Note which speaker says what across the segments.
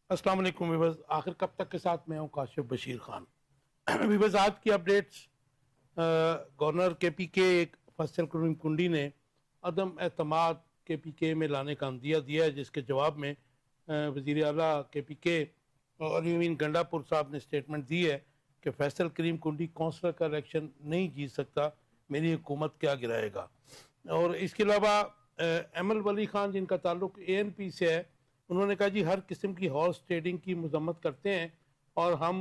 Speaker 1: अस्सलाम वालेकुम वीवर्स, आखिर कब तक के साथ मैं हूं काशिफ बशीर खान। वीवर्स, आज की अपडेट्स। गवर्नर के पी के एक फैसल कुंडी ने अदम एतमाद के पी के में लाने का अंदिया दिया है, जिसके जवाब में वज़ीर आला के पी के और यूमिन गंडापुर साहब ने स्टेटमेंट दी है कि फैसल करीम कुंडी कौंसलर का इलेक्शन नहीं जीत सकता, मेरी हुकूमत क्या गिराएगा। और इसके अलावा एमल वली खान, जिनका ताल्लुक ANP से है, उन्होंने कहा जी हर किस्म की हॉर्स ट्रेडिंग की मजम्मत करते हैं और हम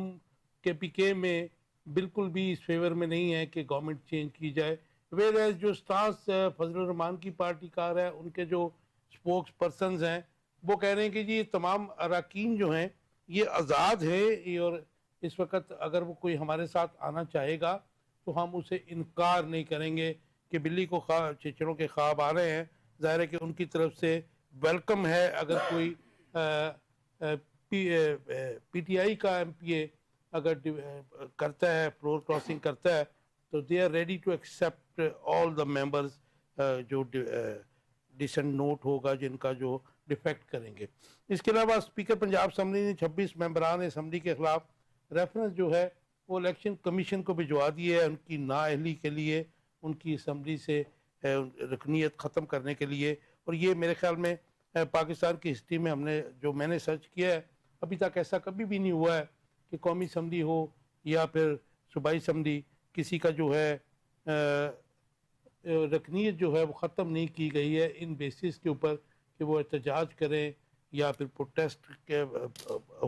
Speaker 1: के पी के में बिल्कुल भी इस फेवर में नहीं है कि गवर्नमेंट चेंज की जाए। वेर एज जो स्टार्स फजल रहमान की पार्टी कार है, उनके जो स्पोक्स पर्सन हैं, वो कह रहे हैं कि जी ये तमाम अरकान जो हैं ये आज़ाद है और इस वक्त अगर वो कोई हमारे साथ आना चाहेगा तो हम उसे इनकार नहीं करेंगे कि बिल्ली को चिचड़ों के ख्वाब आ रहे हैं। ज़ाहिर है कि उनकी तरफ से वेलकम है अगर कोई PTI का MPA अगर करता है, फ्लोर क्रॉसिंग करता है, तो they are ready to accept all the members जो डिसेंट नोट होगा, जिनका जो डिफेक्ट करेंगे। इसके अलावा स्पीकर पंजाब असम्बली ने 26 मेंबरान असम्बली के खिलाफ रेफरेंस जो है वो इलेक्शन कमीशन को भिजवा दिए है, उनकी नाअहली के लिए, उनकी असम्बली से रुकनीत ख़त्म करने के लिए। और ये मेरे ख्याल में पाकिस्तान की हिस्ट्री में मैंने सर्च किया है, अभी तक ऐसा कभी भी नहीं हुआ है कि कौमी असम्बली हो या फिर सूबाई असम्बली, किसी का जो है रकनीत जो है वो ख़त्म नहीं की गई है इन बेसिस के ऊपर कि वो एहतजाज करें या फिर प्रोटेस्ट के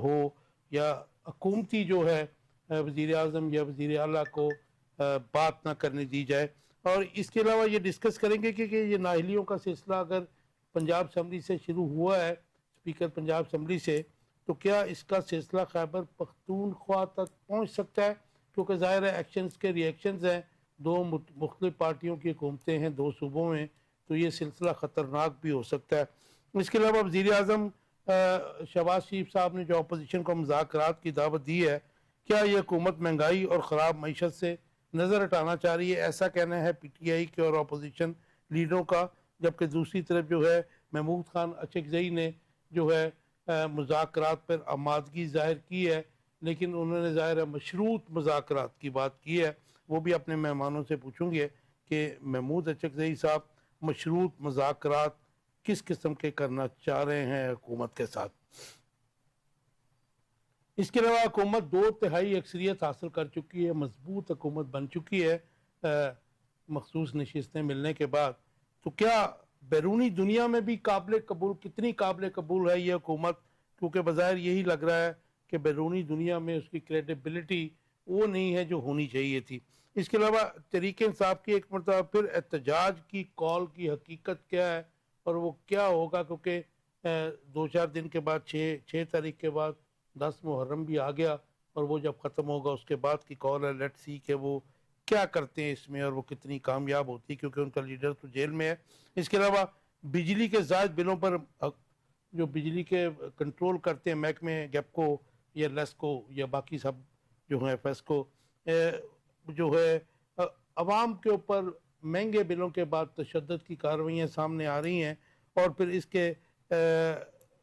Speaker 1: हो या हुकूमती जो है वज़ीर आज़म या वज़ीर आला को बात ना करने दी जाए। और इसके अलावा ये डिस्कस करेंगे कि ये नाअहलियों का सिलसिला अगर पंजाब असम्बली से शुरू हुआ है, स्पीकर पंजाब असम्बली से, तो क्या इसका सिलसिला खैबर पख्तूनख्वा तक पहुँच सकता है, क्योंकि ज़ाहिर है एक्शंस के रिएक्शंस हैं, दो मुख्तलिफ पार्टियों की हुकूमतें हैं दो सूबों में, तो ये सिलसिला ख़तरनाक भी हो सकता है। इसके अलावा वज़ीर आज़म शहबाज शरीफ साहब ने जो अपोजिशन को मुज़ाकरात की दावत दी है, क्या ये हुकूमत महंगाई और ख़राब मईशत से नज़र हटाना चाह रही है, ऐसा कहना है PTI के और अपोजिशन लीडरों का। जबकि दूसरी तरफ जो है महमूद खान अचकज़ई ने जो है मुज़ाकरात पर आमादगी ज़ाहिर की है, लेकिन उन्होंने ज़ाहिर है मशरूत मुज़ाकरात की बात की है। वो भी अपने मेहमानों से पूछूंगे कि महमूद अचकज़ई साहब मशरूत मुज़ाकरात किस किस्म के करना चाह रहे हैं हुकूमत के साथ। इसके अलावा हुकूमत 2/3 अक्सरियत हासिल कर चुकी है, मजबूत हुकूमत बन चुकी है मखसूस नशिस्तें मिलने के बाद। तो क्या बैरूनी दुनिया में भी काबिल कबूल, कितनी काबिल कबूल है ये हुकूमत, क्योंकि बज़ाहिर यही लग रहा है कि बैरूनी दुनिया में उसकी क्रेडिबिलिटी वो नहीं है जो होनी चाहिए थी। इसके अलावा तहरीक इंसाफ की एक मरतबा फिर एहतजाज की कॉल की हकीकत क्या है और वो क्या होगा, क्योंकि 2-4 दिन के बाद 6 तारीख के बाद 10 मुहर्रम भी आ गया और वो जब ख़त्म होगा उसके बाद की कॉल है। लेट्स सी कि वो क्या करते हैं इसमें और वो कितनी कामयाब होती है, क्योंकि उनका लीडर तो जेल में है। इसके अलावा बिजली के ज़ायद बिलों पर जो बिजली के कंट्रोल करते हैं महकमे गैपको या लेस्को या बाकी सब जो हैं फेस्को, जो है अवाम के ऊपर महंगे बिलों के बाद तशद्दुद की कार्रवाइयाँ सामने आ रही हैं और फिर इसके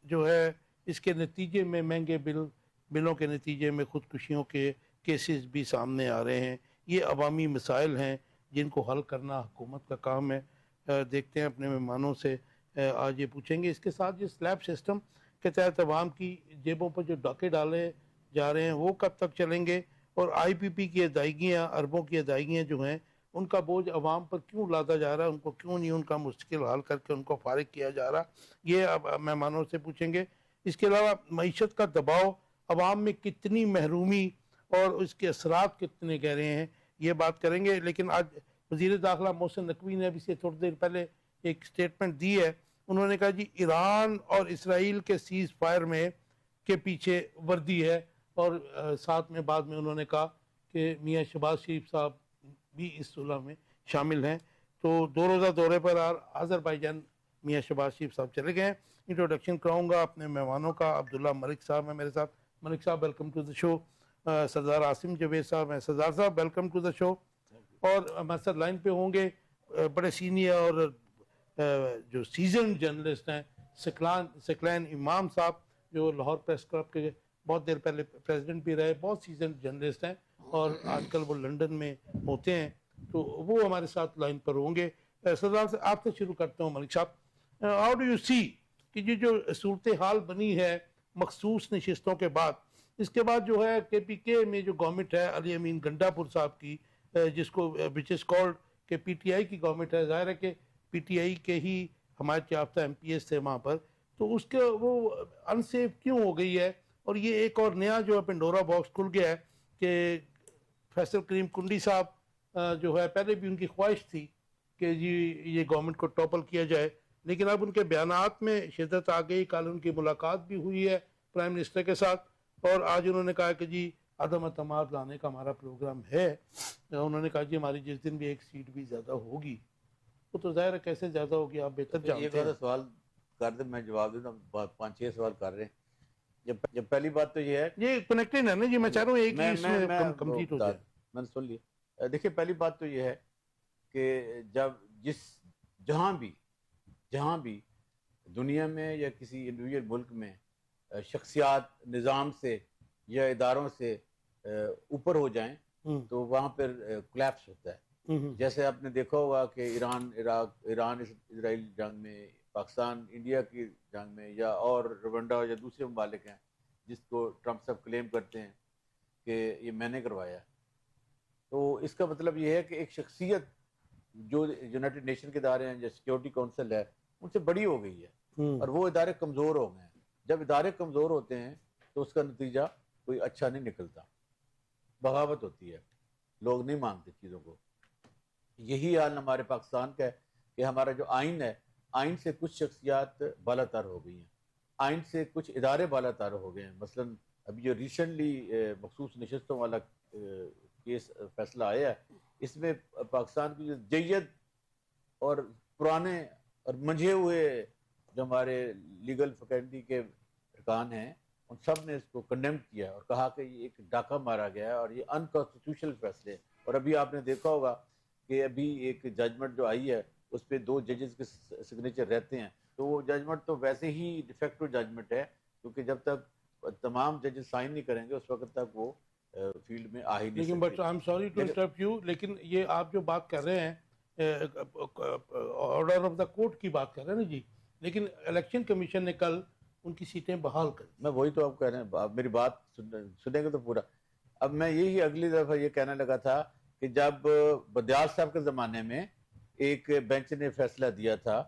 Speaker 1: जो है इसके नतीजे में महंगे बिलों के नतीजे में ख़ुदकुशियों के केसेस भी सामने आ रहे हैं। ये अवामी मसाइल हैं जिनको हल करना हुकूमत का काम है। देखते हैं अपने मेहमानों से आज ये पूछेंगे। इसके साथ ये स्लैब सिस्टम के तहत अवाम की जेबों पर जो डाके डाले जा रहे हैं वो कब तक चलेंगे, और IPP की अदायगियाँ, अरबों की अदायगियाँ जो हैं उनका बोझ अवाम पर क्यों लादा जा रहा है, उनको क्यों नहीं उनका मुश्किल हल करके उनको फारिग किया जा रहा, ये अब मेहमानों से पूछेंगे। इसके अलावा मईशत का दबाव अवाम में कितनी महरूमी और उसके असरात कितने गहरे हैं, ये बात करेंगे। लेकिन आज वज़ीर दाखिला मोहसिन नकवी ने अभी से थोड़ी देर पहले एक स्टेटमेंट दी है। उन्होंने कहा जी ईरान और इसराइल के सीज़ फायर में के पीछे वर्दी है, और साथ में बाद में उन्होंने कहा कि मियाँ शहबाज शरीफ साहब भी इस सुलह में शामिल हैं। तो 2 रोज़ा दौरे पर आज़रबाईजान मियाँ शहबाज शरीफ साहब चले गए हैं। इंट्रोडक्शन कराऊंगा अपने मेहमानों का। अब्दुल्ला मलिक साहब हैं मेरे साथ। मलिक साहब वेलकम टू द शो। सरदार आसिम जवेद साहब हैं। सरदार साहब वेलकम टू द शो। और हमारे साथ लाइन पे होंगे बड़े सीनियर और जो सीजन जर्नलिस्ट हैं सकलैन इमाम साहब, जो लाहौर प्रेस क्लब के बहुत देर पहले प्रेसिडेंट भी रहे, बहुत सीजन जर्नलिस्ट हैं और आजकल वो लंदन में होते हैं, तो वो हमारे साथ लाइन पर होंगे। सरदार से आपसे शुरू करता हूँ मलिक साहब, हाउ डू यू सी कि ये जो सूरत हाल बनी है मखसूस नशिस्तों के बाद, इसके बाद जो है KPK में जो गवर्नमेंट है अली अमीन गंडापुर साहब की, जिसको विच इज़ कॉल्ड के PTI की गवर्नमेंट है, ज़ाहिर है कि PTI के ही हमारे याफ्ता MPs थे वहाँ पर, तो उसके वो अनसेफ क्यों हो गई है? और ये एक और नया जो है पेंडोरा बॉक्स खुल गया है कि फैसल करीम कुंडी साहब जो है, पहले भी उनकी ख्वाहिश थी कि जी ये गवर्नमेंट को टॉपल किया जाए, लेकिन अब उनके बयानात में शिद्दत आ गई। कल उनकी मुलाकात भी हुई है प्राइम मिनिस्टर के साथ और आज उन्होंने कहा कि जी अदम अतमाद लाने का हमारा प्रोग्राम है। उन्होंने कहा जी हमारी जिस दिन भी एक सीट भी ज़्यादा होगी, वो तो ज़ाहिर है कैसे ज़्यादा होगी आप बेहतर जानते हैं।
Speaker 2: सवाल कर दे, मैं जवाब देता हूँ। 5-6 सवाल कर रहे हैं। जब पहली बात तो ये है,
Speaker 1: ये कनेक्टेड है ना जी, मैं चाह रहा हूँ एक ही इसमें कंप्लीट हो जाए।
Speaker 2: मैंने सुन लिया। देखिए, पहली बात तो ये है कि जहाँ भी दुनिया में या किसी इंडिविजुअल मुल्क में शख्सियात निज़ाम से या इदारों से ऊपर हो जाएं तो वहाँ पर कोलैप्स होता है। जैसे आपने देखा होगा कि ईरान इसराइल जंग में, पाकिस्तान इंडिया की जंग में, या और रवंडा या दूसरे ममालिक हैं जिसको ट्रंप साहब क्लेम करते हैं कि ये मैंने करवाया। तो इसका मतलब ये है कि एक शख्सियत जो यूनाइटेड नेशन के इदारे हैं, जो सिक्योरिटी काउंसिल है, उनसे बड़ी हो गई है और वो इदारे कमज़ोर हो गए हैं। जब इदारे कमज़ोर होते हैं तो उसका नतीजा कोई अच्छा नहीं निकलता, बगावत होती है, लोग नहीं मानते चीज़ों को। यही हाल हमारे पाकिस्तान का है कि हमारा जो आइन है, आइन से कुछ शख्सियात बालातर हो गई हैं, आइन से कुछ इदारे बालातर हो गए हैं। मसलन अभी जो रिसेंटली मखसूस नशस्तों वाला केस फैसला आया है, इसमें पाकिस्तान की जो जय्यद और पुराने और मंझे हुए जो हमारे लीगल फैकल्टी के अरकान हैं, उन सब ने इसको कंडेम किया और कहा कि ये एक डाका मारा गया है और ये अनकॉन्स्टिट्यूशनल फैसले। और अभी आपने देखा होगा कि अभी एक जजमेंट जो आई है उस पर 2 जजेस के सिग्नेचर रहते हैं, तो वो जजमेंट तो वैसे ही डिफेक्टिव जजमेंट है, क्योंकि जब तक तमाम जजेस साइन नहीं करेंगे उस वक्त तक वो फील्ड में आ ही नहीं।
Speaker 1: लेकिन but I am sorry to interrupt you, लेकिन ये आप जो बात कर रहे हैं ऑर्डर ऑफ द कोर्ट की बात कर रहे हैं ना जी, लेकिन इलेक्शन कमीशन ने कल उनकी सीटें बहाल कर दी।
Speaker 2: मैं वही तो आप कह रहे हैं, आप मेरी बात सुनेंगे तो पूरा। अब मैं यही अगली दफा ये कहने लगा था कि जब बदियाल साहब के ज़माने में एक बेंच ने फैसला दिया था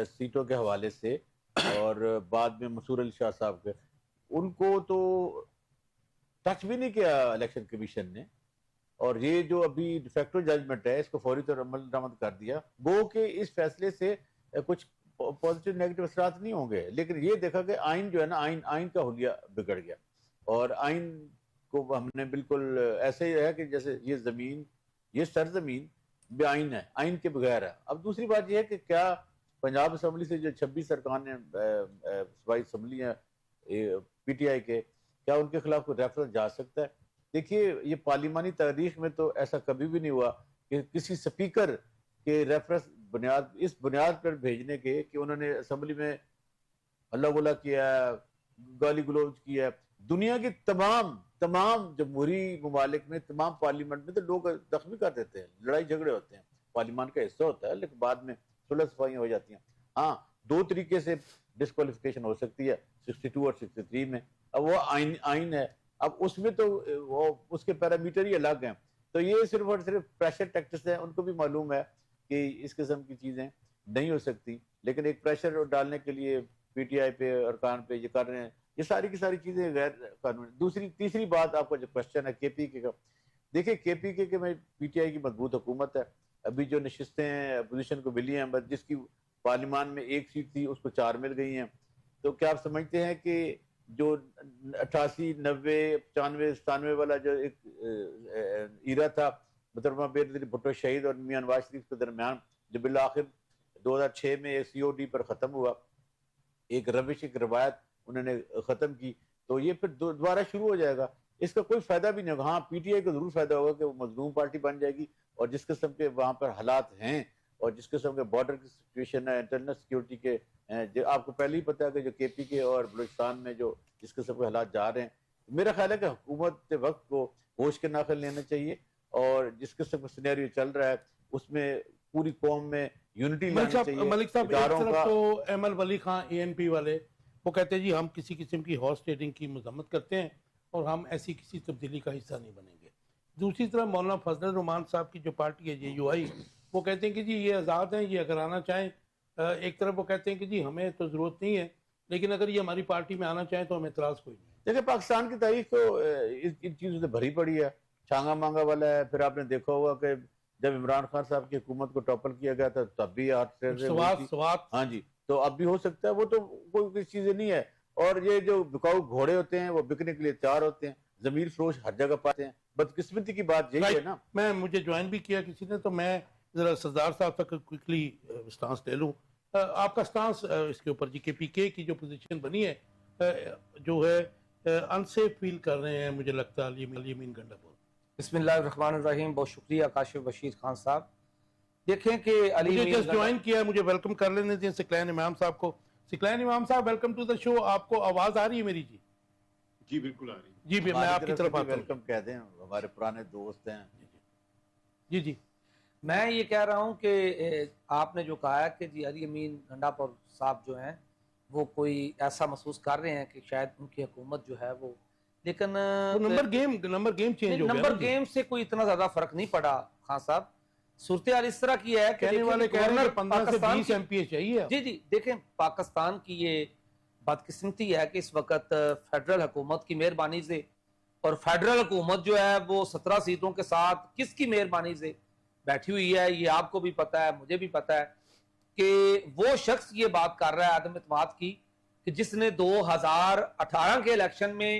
Speaker 2: सीटों के हवाले से, और बाद में मसूर अली शाह साहब के, उनको तो टच भी नहीं किया इलेक्शन कमीशन ने, और ये जो अभी डिफेक्टिव जजमेंट है इसको फौरी तौर अमल दरामद कर दिया। गो कि इस फैसले से कुछ पॉजिटिव नेगेटिव असरात नहीं होंगे, लेकिन ये देखा कि आइन जो है ना, आइन का हुलिया बिगड़ गया और आइन को हमने बिल्कुल ऐसे ही है कि जैसे ये जमीन, ये सरजमीन बेआइन है, आइन के बगैर है। अब दूसरी बात यह है कि क्या पंजाब असम्बली से जो 26 अरकान है सूबाई असम्बली है PTI के, क्या उनके खिलाफ कोई रेफरेंस जा सकता है? देखिए, ये पार्लिमानी तारीख में तो ऐसा कभी भी नहीं हुआ कि किसी स्पीकर के रेफरेंस इस बुनियाद पर भेजने के कि उन्होंने असम्बली में हल्ला गुल्ला किया, गाली गलौज किया। दुनिया की तमाम जमहूरी ममालिक में, तमाम पार्लियामेंट में तो लोग जख्मी कर देते हैं, लड़ाई झगड़े होते हैं, पार्लियामेंट का हिस्सा होता है, लेकिन बाद में सुलह सफाइयाँ हो जाती हैं। हाँ, 2 तरीके से डिस्क्वालिफिकेशन हो सकती है, 62 और 63 में। अब वो आइन है, अब उसमें तो वो उसके पैरामीटर ही अलग हैं। तो ये सिर्फ और सिर्फ प्रेशर टैक्टिक्स है, उनको भी मालूम है कि इस किस्म की चीज़ें नहीं हो सकती, लेकिन एक प्रेशर डालने के लिए PTI पे और कान पे ये कर रहे हैं। ये सारी की सारी चीज़ें गैर कानूनी। तीसरी बात, आपका जो क्वेश्चन है KPK का, देखिए KPK के में PTI की मजबूत हुकूमत है। अभी जो नशिस्तें अपोजिशन को मिली हैं, जिसकी पार्लियामान में 1 सीट थी उसको 4 मिल गई हैं। तो क्या आप समझते हैं कि जो 88, 90, 95, 97 वाला जो एक ईरा था मुहतरमा बेनज़ीर भुट्टो शहीद और मियां नवाज शरीफ के दरमियान, जो बिल आखिर 2006 में एक COD पर ख़त्म हुआ, एक रविश, एक रवायत उन्होंने ख़त्म की, तो ये फिर दोबारा शुरू हो जाएगा। इसका कोई फ़ायदा भी नहीं होगा। हाँ, PTI को ज़रूर फ़ायदा होगा कि वो मजलूम पार्टी बन जाएगी, और जिस किस्म के वहाँ पर हालात हैं और जिस किस्म के बॉर्डर की सिचुएशन है, इंटरनल सिक्योरिटी के जो आपको पहले ही पता है कि जो केपी के और बलूचिस्तान में जो जिस किस्म के हालात जा रहे हैं, मेरा ख्याल है कि हुकूमत के वक्त को होश के नाखिल लेना चाहिए और जिस किस्म का सिनेरियो चल रहा है उसमें पूरी कौम में यूनिटी लानी चाहिए।
Speaker 1: मलिक साहब, एक
Speaker 2: इदारों
Speaker 1: तरफ
Speaker 2: का
Speaker 1: तो एमएल वली खां एएनपी वाले वो कहते हैं जी हम किसी किस्म की हॉर्स ट्रेडिंग की मजम्मत करते हैं और हम ऐसी किसी तब्दीली का हिस्सा नहीं बनेंगे। दूसरी तरफ मौलाना फजल रहमान साहब की जो पार्टी है JUI, वो कहते हैं कि जी ये आज़ाद हैं, ये अगर आना चाहें। एक तरफ वो कहते हैं कि जी हमें तो ज़रूरत नहीं है, लेकिन अगर ये हमारी पार्टी में आना चाहें तो हमें एतराज़ कोई नहीं है।
Speaker 2: देखिए पाकिस्तान की तारीख तो इन चीज़ों से भरी पड़ी है, छांगा मांगा वाला है। फिर आपने देखा होगा कि जब इमरान खान साहब की हुकूमत को टॉपल किया गया था तब भी
Speaker 1: स्वाद
Speaker 2: हाँ जी, तो अब भी हो सकता है। वो तो कोई चीजें नहीं है। और ये जो बिकाऊ घोड़े होते हैं वो बिकने के लिए तैयार होते हैं, जमीर फरोश हर जगह पाते हैं। बदकिस्मती की बात यही है ना।
Speaker 1: मुझे ज्वाइन भी किया किसी ने, तो मैं जरा सरदार साहब तक क्विकली स्टांस ले लूं। आपका स्टांस इसके ऊपर जी, KPK की जो पोजीशन बनी है जो है अनसेफ फील कर रहे हैं, मुझे लगता है अली अमीन गंडापुर।
Speaker 3: बिस्मिल्लाहिर्रहमानिर्रहीम। बहुत शुक्रिया काशिफ बशीर खान साहब। देखें कि
Speaker 1: मुझे जस्ट ज्वाइन किया, मुझे वेलकम कर लेने दें सिकलैन इमाम साहब को। सिकलैन इमाम साहब, वेलकम टू द शो। आपको आवाज आ रही है मेरी जी?
Speaker 4: जी बिल्कुल आ रही है
Speaker 1: जी, मैं आपकी तरफ आता हूं।
Speaker 2: वेलकम कहते हैं, हमारे पुराने दोस्त हैं।
Speaker 1: जी जी,
Speaker 3: मैं ये कह रहा हूँ कि आपने जो कहा है कि जी अली अमीन गंडापुर साहब जो हैं वो कोई ऐसा महसूस कर रहे हैं कि शायद उनकी हुकूमत जो है वो, लेकिन
Speaker 1: नंबर गेम चेंज हो गया।
Speaker 3: नंबर गेम से कोई इतना ज्यादा फर्क नहीं पड़ा खान साहब। सूरत हाल इस तरह की है कि
Speaker 1: कहने वाले कह रहे हैं 15 से 20 MPA चाहिए।
Speaker 3: जी जी, देखें पाकिस्तान की ये बदकिस्मती है कि इस वक्त फेडरल हुकूमत की मेहरबानी से, और फेडरल हुकूमत जो है वो 17 सीटों के साथ किसकी मेहरबानी से बैठी हुई है, ये आपको भी पता है, मुझे भी पता है कि वो शख्स ये बात कर रहा है आदम इत्माद की कि जिसने 2018 के इलेक्शन में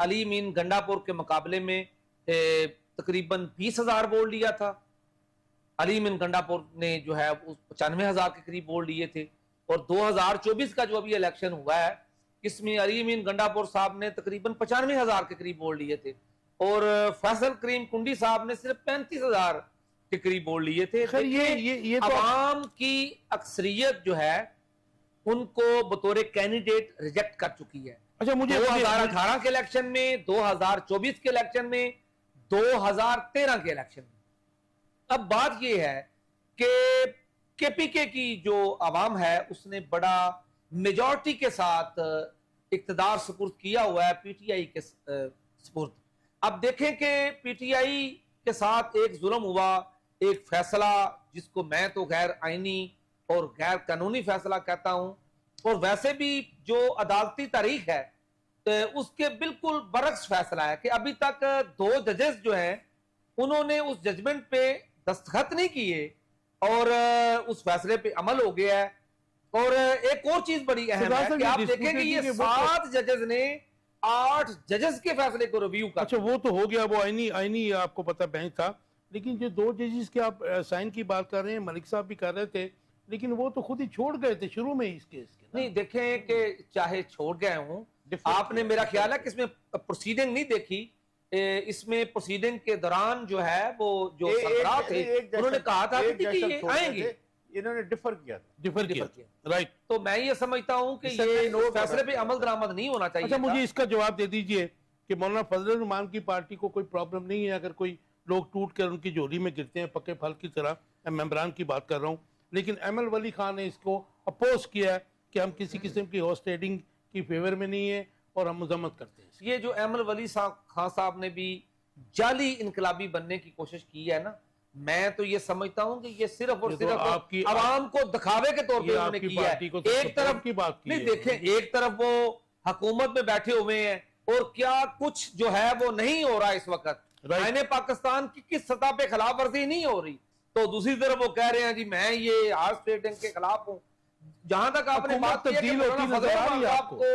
Speaker 3: अली अमीन गंडापुर के मुकाबले में तकरीबन 20,000 वोट लिया था। अली अमीन गंडापुर ने जो है 95,000 के करीब वोट लिए थे। और 2024 का जो अभी इलेक्शन हुआ है इसमें अली अमीन गंडापुर साहब ने तकरीबन 95,000 के करीब वोट लिए थे और फैसल करीम कुंडी साहब ने सिर्फ 35,000 के करीब वोट लिए थे।
Speaker 1: खैर ये तो
Speaker 3: अवाम की अक्सरियत जो है उनको बतौर कैंडिडेट रिजेक्ट कर चुकी है।
Speaker 1: अच्छा, मुझे
Speaker 3: 2018 के इलेक्शन में, 2024 के इलेक्शन में, 2013 के इलेक्शन में। अब बात यह है कि KPK की जो आवाम है उसने बड़ा मेजॉरिटी के साथ इक्तदार सुपुर्द किया हुआ है PTI के सुपुर्द। अब देखें कि PTI के साथ एक जुल्म हुआ, एक फैसला जिसको मैं तो गैर आईनी और गैर कानूनी फैसला कहता हूं, और वैसे भी जो अदालती तारीख है उसके बिल्कुल बरक्स फैसला है कि अभी तक 2 जजेस जो हैं उन्होंने उस जजमेंट पे दस्तखत नहीं किए और उस फैसले पे अमल हो गया है। और एक और चीज बड़ी अहम है कि आप देखें कि ये 7 जजेस ने 8 जजेस के फैसले को रिव्यू कर।
Speaker 1: अच्छा, वो तो हो गया, वो आईनी आपको पता बेंच था, लेकिन जो 2 जजेस के आप साइन की बात कर रहे हैं, मलिक साहब भी कर रहे थे, लेकिन वो तो खुद ही छोड़ गए थे शुरू में इस केस के।
Speaker 3: नहीं, देखें कि चाहे छोड़ गए हों, आपने मेरा ख्याल है कि इसमें प्रोसीडिंग नहीं देखी। इसमें प्रोसीडिंग के दौरान जो है वो जो सरबराह थे उन्होंने कहा था कि ये आएंगे,
Speaker 2: इन्होंने डिफर किया।
Speaker 1: राइट।
Speaker 3: तो मैं ये समझता हूं कि ये फैसले पे अमल दरामद नहीं होना चाहिए।
Speaker 1: अच्छा, मुझे इसका जवाब दे दीजिए कि मौलाना फजल रहमान की पार्टी को कोई प्रॉब्लम नहीं है अगर कोई लोग टूट कर उनकी झोली में गिरते हैं पक्के फल की तरह। मैं मेम्बरान की बात कर रहा हूँ, लेकिन एमएल वली खान ने इसको अपोज किया है कि हम किसी किस्म की हॉर्स ट्रेडिंग की फेवर में नहीं है और हम मजम्मत करते हैं।
Speaker 3: ये जो एमएल वली खान साहब ने भी जाली इनकलाबी बनने की कोशिश की है ना, मैं तो ये समझता हूं कि ये सिर्फ और सिर्फ आपकी आवाम को दिखावे के तौर पे उन्होंने किया है। एक तरफ
Speaker 1: की बात की
Speaker 3: नहीं, देखें एक तरफ वो हुकूमत में बैठे हुए हैं और क्या कुछ जो है वो नहीं हो रहा इस वक्त। आईने पाकिस्तान की किस सतह पे खिलाफ वर्जी नहीं हो रही, तो दूसरी तरफ वो कह रहे हैं जी मैं ये हॉर्स ट्रेडिंग के खिलाफ हूं। जहां तक आपने बात की है आपको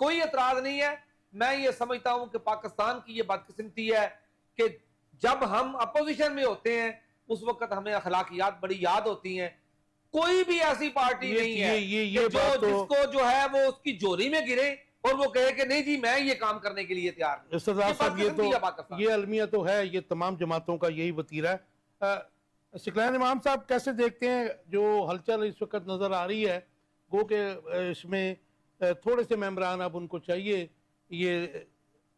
Speaker 3: कोई एतराज नहीं है, मैं ये समझता हूं कि पाकिस्तान की ये बदकिस्मती है कि जब हम अपोजिशन में होते हैं उस वक्त हमें अखलाकियात बड़ी याद होती हैं। कोई भी ऐसी पार्टी नहीं है कि जिसको जो है वो उसकी जोरी में गिरे और वो कहे कि नहीं जी मैं ये काम करने के लिए तैयार हूं।
Speaker 1: ये अलमिया तो है, ये तमाम जमातों का यही वतीरा है। सिकलैन इमाम साहब कैसे देखते हैं जो हलचल इस वक्त नज़र आ रही है, गो के इसमें थोड़े से मेंबरान अब उनको चाहिए ये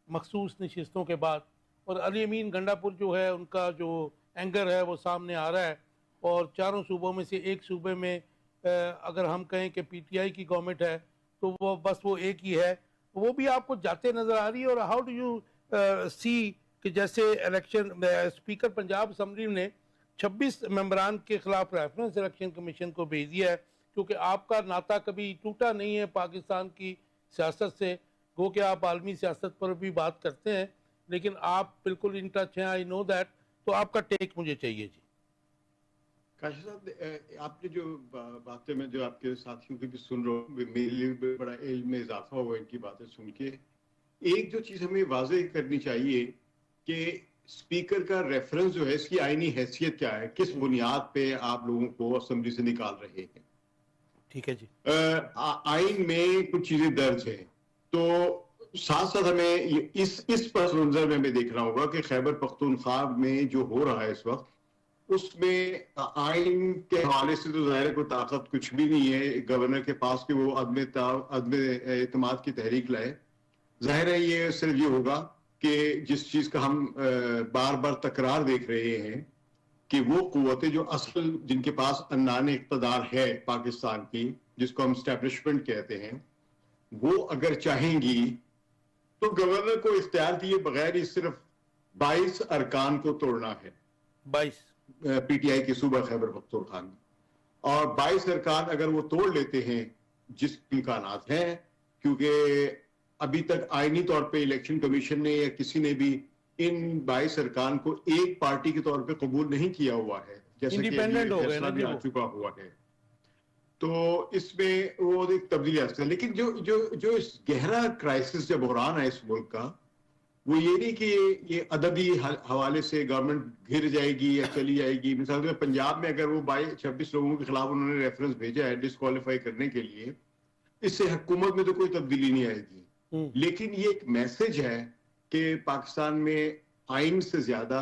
Speaker 1: मखसूस नशिस्तों के बाद, और अली अमीन गंडापुर जो है उनका जो एंगर है वो सामने आ रहा है, और चारों सूबों में से एक सूबे में अगर हम कहें कि पीटीआई की गवर्नमेंट है तो वो बस वो एक ही है, वो भी आपको जाते नज़र आ रही है। और हाउ डू यू सी कि जैसे इलेक्शन स्पीकर पंजाब असम्बली ने 26 मेंबरान के खिलाफ रेफरेंस इलेक्शन कमीशन को भेज दिया है, क्योंकि आपका नाता कभी टूटा नहीं है पाकिस्तान की सियासत से, गो कि आप आलमी सियासत पर भी बात करते हैं लेकिन आप बिल्कुल इन टच हैं, आई नो दैट। तो आपका टेक मुझे चाहिए जी।
Speaker 4: काशिफ साहब, आपने जो बातें मैं जो आपके साथियों की भी सुन रहा हूँ, मेरे लिए भी बड़ा इल्म में इजाफा हुआ इनकी बातें सुन के। एक जो चीज़ हमें वाज़ेह करनी चाहिए कि स्पीकर का रेफरेंस जो है, इसकी आईनी हैसियत क्या है, किस बुनियाद पे आप लोगों को असेंबली से निकाल रहे हैं।
Speaker 1: ठीक है जी।
Speaker 4: आइन में कुछ चीजें दर्ज है, तो साथ साथ हमें इस पस मंजर में हमें देखना होगा कि खैबर पख्तूनख्वा में जो हो रहा है इस वक्त, उसमें आइन के हवाले से तो ज़ाहिर कोई ताकत कुछ भी नहीं है गवर्नर के पास कि वो अदम एतमाद की तहरीक लाए। जाहिर है ये सिर्फ ये होगा कि जिस चीज का हम बार बार तकरार देख रहे हैं कि वो कुव्वतें जो असल जिनके पास अन्नान इक़्तिदार है पाकिस्तान की, जिसको हम स्टैब्लिशमेंट कहते हैं, वो अगर चाहेंगी तो गवर्नर को इख्तियार दिए बगैर ही सिर्फ 22 अरकान को तोड़ना है,
Speaker 1: 22
Speaker 4: पीटीआई के सूबा खैबर पख्तूनख्वा में। और 22 अरकान अगर वो तोड़ लेते हैं, जिस इम्कानात हैं, क्योंकि अभी तक आईनी तौर पे इलेक्शन कमीशन ने या किसी ने भी इन 22 अरकान को एक पार्टी के तौर पे कबूल नहीं किया हुआ है, जैसे कि
Speaker 1: इंडिपेंडेंट हो गए ना
Speaker 4: भी आ चुका हुआ है। तो इसमें वो एक तब्दीली आ सकती है। लेकिन जो इस गहरा क्राइसिस जब बहरान है इस मुल्क का, वो ये नहीं कि ये अददी हवाले से गवर्नमेंट घिर जाएगी या चली जाएगी। मिसाल के पंजाब में अगर वो 26 लोगों के खिलाफ उन्होंने रेफरेंस भेजा है डिस्क्वालीफाई करने के लिए, इससे हुकूमत में तो कोई तब्दीली नहीं आएगी। लेकिन ये एक मैसेज है कि पाकिस्तान में आइन से ज्यादा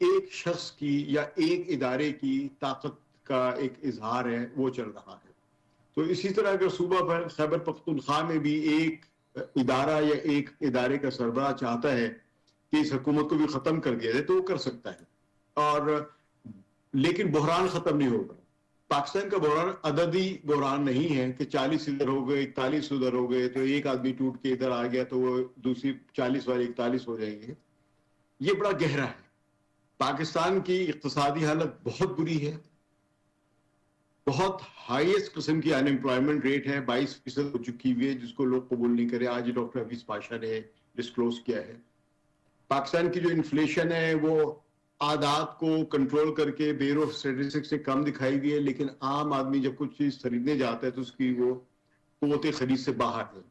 Speaker 4: एक शख्स की या एक इदारे की ताकत का एक इजहार है, वो चल रहा है। तो इसी तरह अगर सूबा पर खैबर पख्तूनख्वा में भी एक इदारा या एक इदारे का सरबराह चाहता है कि इस हुकूमत को भी खत्म कर दिया जाए, तो वो कर सकता है। और लेकिन बहरान खत्म नहीं होगा। पाकिस्तान का बहरान अददी बहरान नहीं है कि 40 इधर हो गए, 41 उधर हो गए, तो एक आदमी टूट के इधर आ गया तो वो दूसरी 40 वाले 41 हो जाएंगे। ये बड़ा गहरा है। पाकिस्तान की इक्तिसादी हालत बहुत बुरी है, बहुत हाईएस्ट किस्म की अनएम्प्लॉयमेंट रेट है, 22% हो चुकी हुई है, जिसको लोग कबूल नहीं करे। आज डॉक्टर हफीज पाशा ने डिस्क्लोज किया है। पाकिस्तान की जो इन्फ्लेशन है वो आदात को कंट्रोल करके ब्यूरो ऑफ स्टैटिस्टिक्स से कम दिखाई दी है, लेकिन आम आदमी जब कुछ चीज खरीदने जाता है तो उसकी वो कुव्वत खरीद से बाहर है।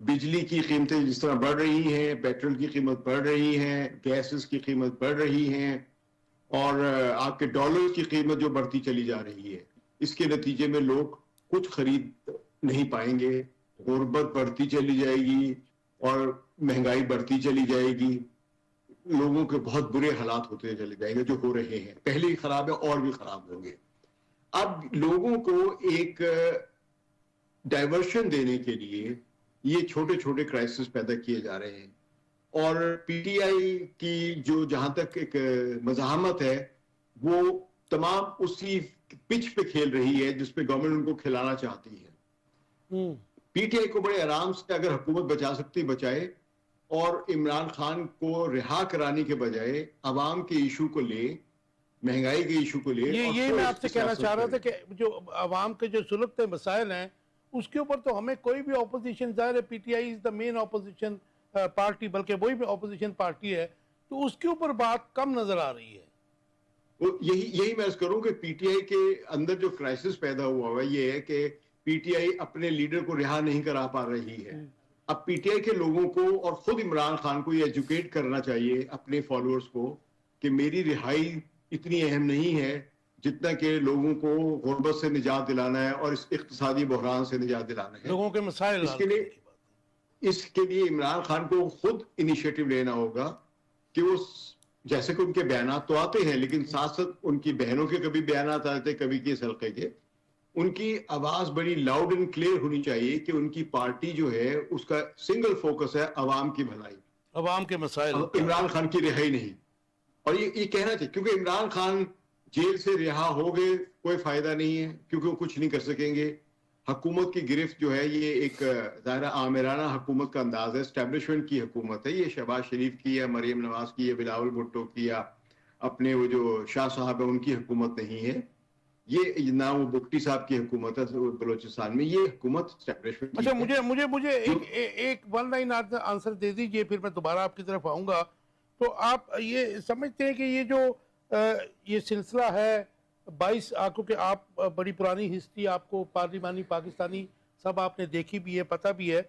Speaker 4: बिजली की कीमतें जिस तरह बढ़ रही हैं, पेट्रोल की कीमत बढ़ रही है, गैसेस की कीमत बढ़ रही है, और आपके डॉलर की कीमत जो बढ़ती चली जा रही है, इसके नतीजे में लोग कुछ खरीद नहीं पाएंगे, गुर्बत बढ़ती चली जाएगी और महंगाई बढ़ती चली जाएगी। लोगों के बहुत बुरे हालात होते चले जाएंगे, जो हो रहे हैं। पहले ही खराब है और भी खराब होंगे। अब लोगों को एक डाइवर्शन देने के लिए ये छोटे छोटे क्राइसिस पैदा किए जा रहे हैं, और पीटीआई की जो जहां तक एक मज़ाहमत है वो तमाम उसी पिच पे खेल रही है जिसपे गवर्नमेंट उनको खिलाना चाहती है। पीटीआई को बड़े आराम से अगर हुकूमत बचा सकती बचाए, और इमरान खान को रिहा कराने के बजाय अवाम के इशू को ले, महंगाई के इशू को ले।
Speaker 1: ये मैं आपसे कहना चाह रहा था कि जो अवाम के जो सुलगते मसाइल हैं उसके ऊपर तो हमें कोई भी ऑपोजिशन, जाहिर है PTI is the main opposition party, बल्कि वही भी ऑपोजिशन पार्टी है, तो उसके ऊपर बात कम नजर आ रही है।
Speaker 4: यही मैं करूं कि पीटीआई के अंदर जो क्राइसिस पैदा हुआ है ये है कि पीटीआई अपने लीडर को रिहा नहीं करा पा रही है। अब पीटीआई के लोगों को और खुद इमरान खान को ये एजुकेट करना चाहिए अपने फॉलोअर्स को कि मेरी रिहाई इतनी अहम नहीं है जितना कि लोगों को गुर्बत से निजात दिलाना है और इस इक्तिसादी बहरान से निजात दिलाना है।
Speaker 1: लोगों के मसाइल
Speaker 4: इसके लिए इमरान खान को खुद इनिशिएटिव लेना होगा कि वो जैसे कि उनके बयान तो आते हैं, लेकिन साथ साथ उनकी बहनों के कभी बयान आते, कभी किस हल्के के, उनकी आवाज बड़ी लाउड एंड क्लियर होनी चाहिए कि उनकी पार्टी जो है उसका सिंगल फोकस है अवाम की भलाई,
Speaker 1: अवाम के मसाइल,
Speaker 4: अब इमरान खान की रिहाई नहीं। और ये कहना चाहिए, क्योंकि इमरान खान जेल से रिहा हो गए, कोई फायदा नहीं है, क्योंकि वो कुछ नहीं कर सकेंगे। हुकूमत की गिरफ्त जो है ये एक ज़ाहिर आमिराना हुकूमत का अंदाज है, एस्टेब्लिशमेंट की हुकूमत है, ये शहबाज शरीफ की या मरियम नवाज की या बिलावल भुट्टो की या अपने वो जो शाह साहब है उनकी हुकूमत नहीं है। ये ना वो बुख्ती साहब की हुकूमत है बलोचिस्तान में, ये हुकूमत एस्टेब्लिशमेंट की
Speaker 1: अच्छा,
Speaker 4: है।
Speaker 1: मुझे एक वन लाइन आंसर दे दीजिए, फिर मैं दोबारा आपकी तरफ आऊंगा। तो आप ये समझते हैं कि ये जो ये सिलसिला है 22, क्योंकि आप बड़ी पुरानी हिस्ट्री आपको पार्लिमानी पाकिस्तानी सब आपने देखी भी है, पता भी है,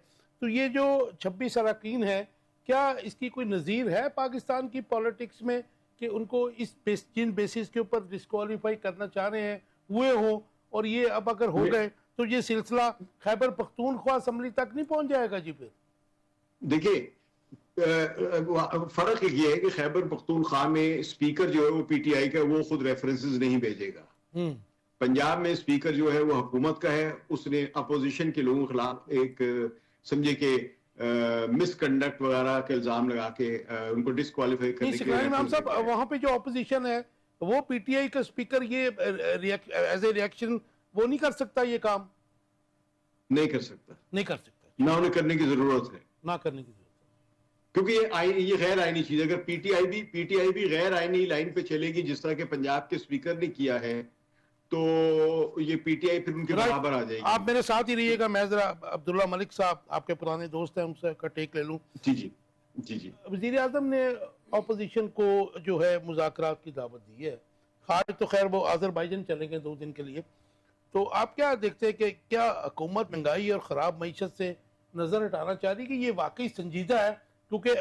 Speaker 1: तो ये जो 26 अरकान है, क्या इसकी कोई नज़ीर है पाकिस्तान की पॉलिटिक्स में कि उनको जिन बेसिस के ऊपर डिस्क्वालीफाई करना चाह रहे हैं हुए हो, और ये अब अगर हो गए तो ये सिलसिला खैबर पख्तूनख्वा असम्बली तक नहीं पहुंच जाएगा जी? फिर
Speaker 4: देखिए, फर्क ये है कि खैबर पख्तूनख्वा में स्पीकर जो है वो पीटीआई का, वो खुद रेफरेंसेस नहीं भेजेगा। पंजाब में स्पीकर जो है वो हुकूमत का है, उसने अपोजिशन के लोगों के खिलाफ एक समझे कि मिसकंडक्ट वगैरह के इल्जाम लगा के उनको डिस्क्वालीफाई करने के लिए
Speaker 1: इमाम साहब, वहां पे जो ऑपोजिशन है वो पीटीआई का स्पीकर ये एज ए रिएक्शन वो नहीं कर सकता, ये काम
Speaker 4: नहीं कर सकता,
Speaker 1: ना
Speaker 4: उन्हें करने की जरूरत है,
Speaker 1: ना करने की जरूरत,
Speaker 4: क्योंकि ये गैर आईनी चीज है। अगर पीटीआई भी गैर आईनी लाइन पे चलेगी जिस तरह के पंजाब के स्पीकर ने किया है, तो ये पीटीआई फिर उनके बराबर आ जाएगी।
Speaker 1: आप मेरे साथ ही रहिएगा, मैं जरा अब्दुल्ला मलिक साहब आपके पुराने दोस्त हैं, उनसे का टेक ले लूं।
Speaker 4: जी।
Speaker 1: वजीर आजम ने ऑपोजिशन को जो है मुज़ाकरात की दावत दी है, आज तो खैर वो आज़रबाईजान चलेंगे 2 दिन के लिए, तो आप क्या देखते हैं कि क्या हुकूमत महंगाई और ख़राब मईशत से नज़र हटाना चाह रही है कि ये वाकई संजीदा है? क्योंकि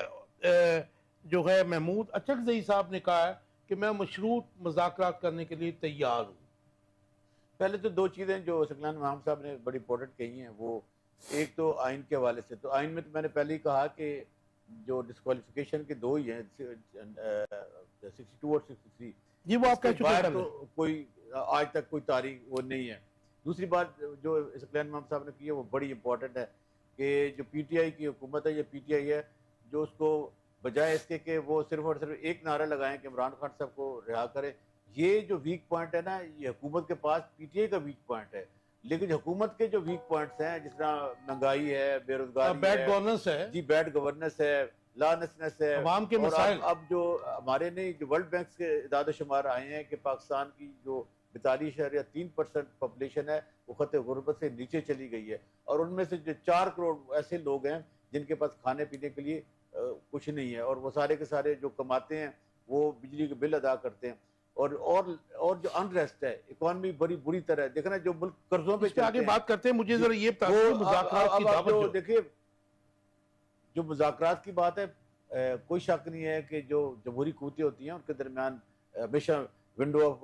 Speaker 1: जो है महमूद अचकज़ई साहब ने कहा है कि मैं मशरूत मुज़ाकरात करने के लिए तैयार हूँ।
Speaker 2: पहले तो 2 चीज़ें जो सकलान इमाम साहब ने बड़ी इंपॉर्टेंट कही हैं, वो एक तो आइन के हवाले से, तो आइन में तो मैंने पहले ही कहा कि जो डिस्क्वालिफिकेशन के 2 ही हैं, 62 और 63
Speaker 1: जी, वो आप कह चुके हैं,
Speaker 2: तो कोई आज तक कोई तारीख वो नहीं है। दूसरी बात जो सकलान इमाम साहब ने की है वो बड़ी इंपॉर्टेंट है कि जो पीटीआई की हुकूमत है, ये पीटीआई है जो उसको बजाय इसके कि वो सिर्फ और सिर्फ एक नारा लगाएं कि इमरान खान साहब को रिहा करें, ये जो वीक पॉइंट है ना, ये हुकूमत के पास पीटीआई का वीक पॉइंट है। लेकिन हुकूमत के जो वीक पॉइंट्स हैं, जिस तरह महंगाई है, बेरोजगारी,
Speaker 1: बैड गवर्नेंस है
Speaker 2: जी, बैड गवर्नेंस है, लॉलेसनेस है,
Speaker 1: अवाम के मसाइल।
Speaker 2: अब जो हमारे नहीं जो वर्ल्ड बैंक के इदाद शुमार आए हैं कि पाकिस्तान की जो 42.3% पॉपुलेशन है वो खतरे गुर्बत से नीचे चली गई है, और उनमें से जो 4 करोड़ ऐसे लोग हैं जिनके पास खाने पीने के लिए कुछ नहीं है, और वो सारे के सारे जो कमाते हैं वो बिजली के बिल अदा करते हैं, और जो अनरेस्ट है, इकोनॉमी बड़ी बुरी तरह है। देखना जो मुल्क कर्जों पे
Speaker 1: आगे बात करते हैं, मुझे जरा ये
Speaker 2: देखिए जो मुज़ाकरात की बात है, कोई शक नहीं है कि जो जमहूरी क़ुव्वतें होती हैं उनके दरमियान हमेशा विंडो ऑफ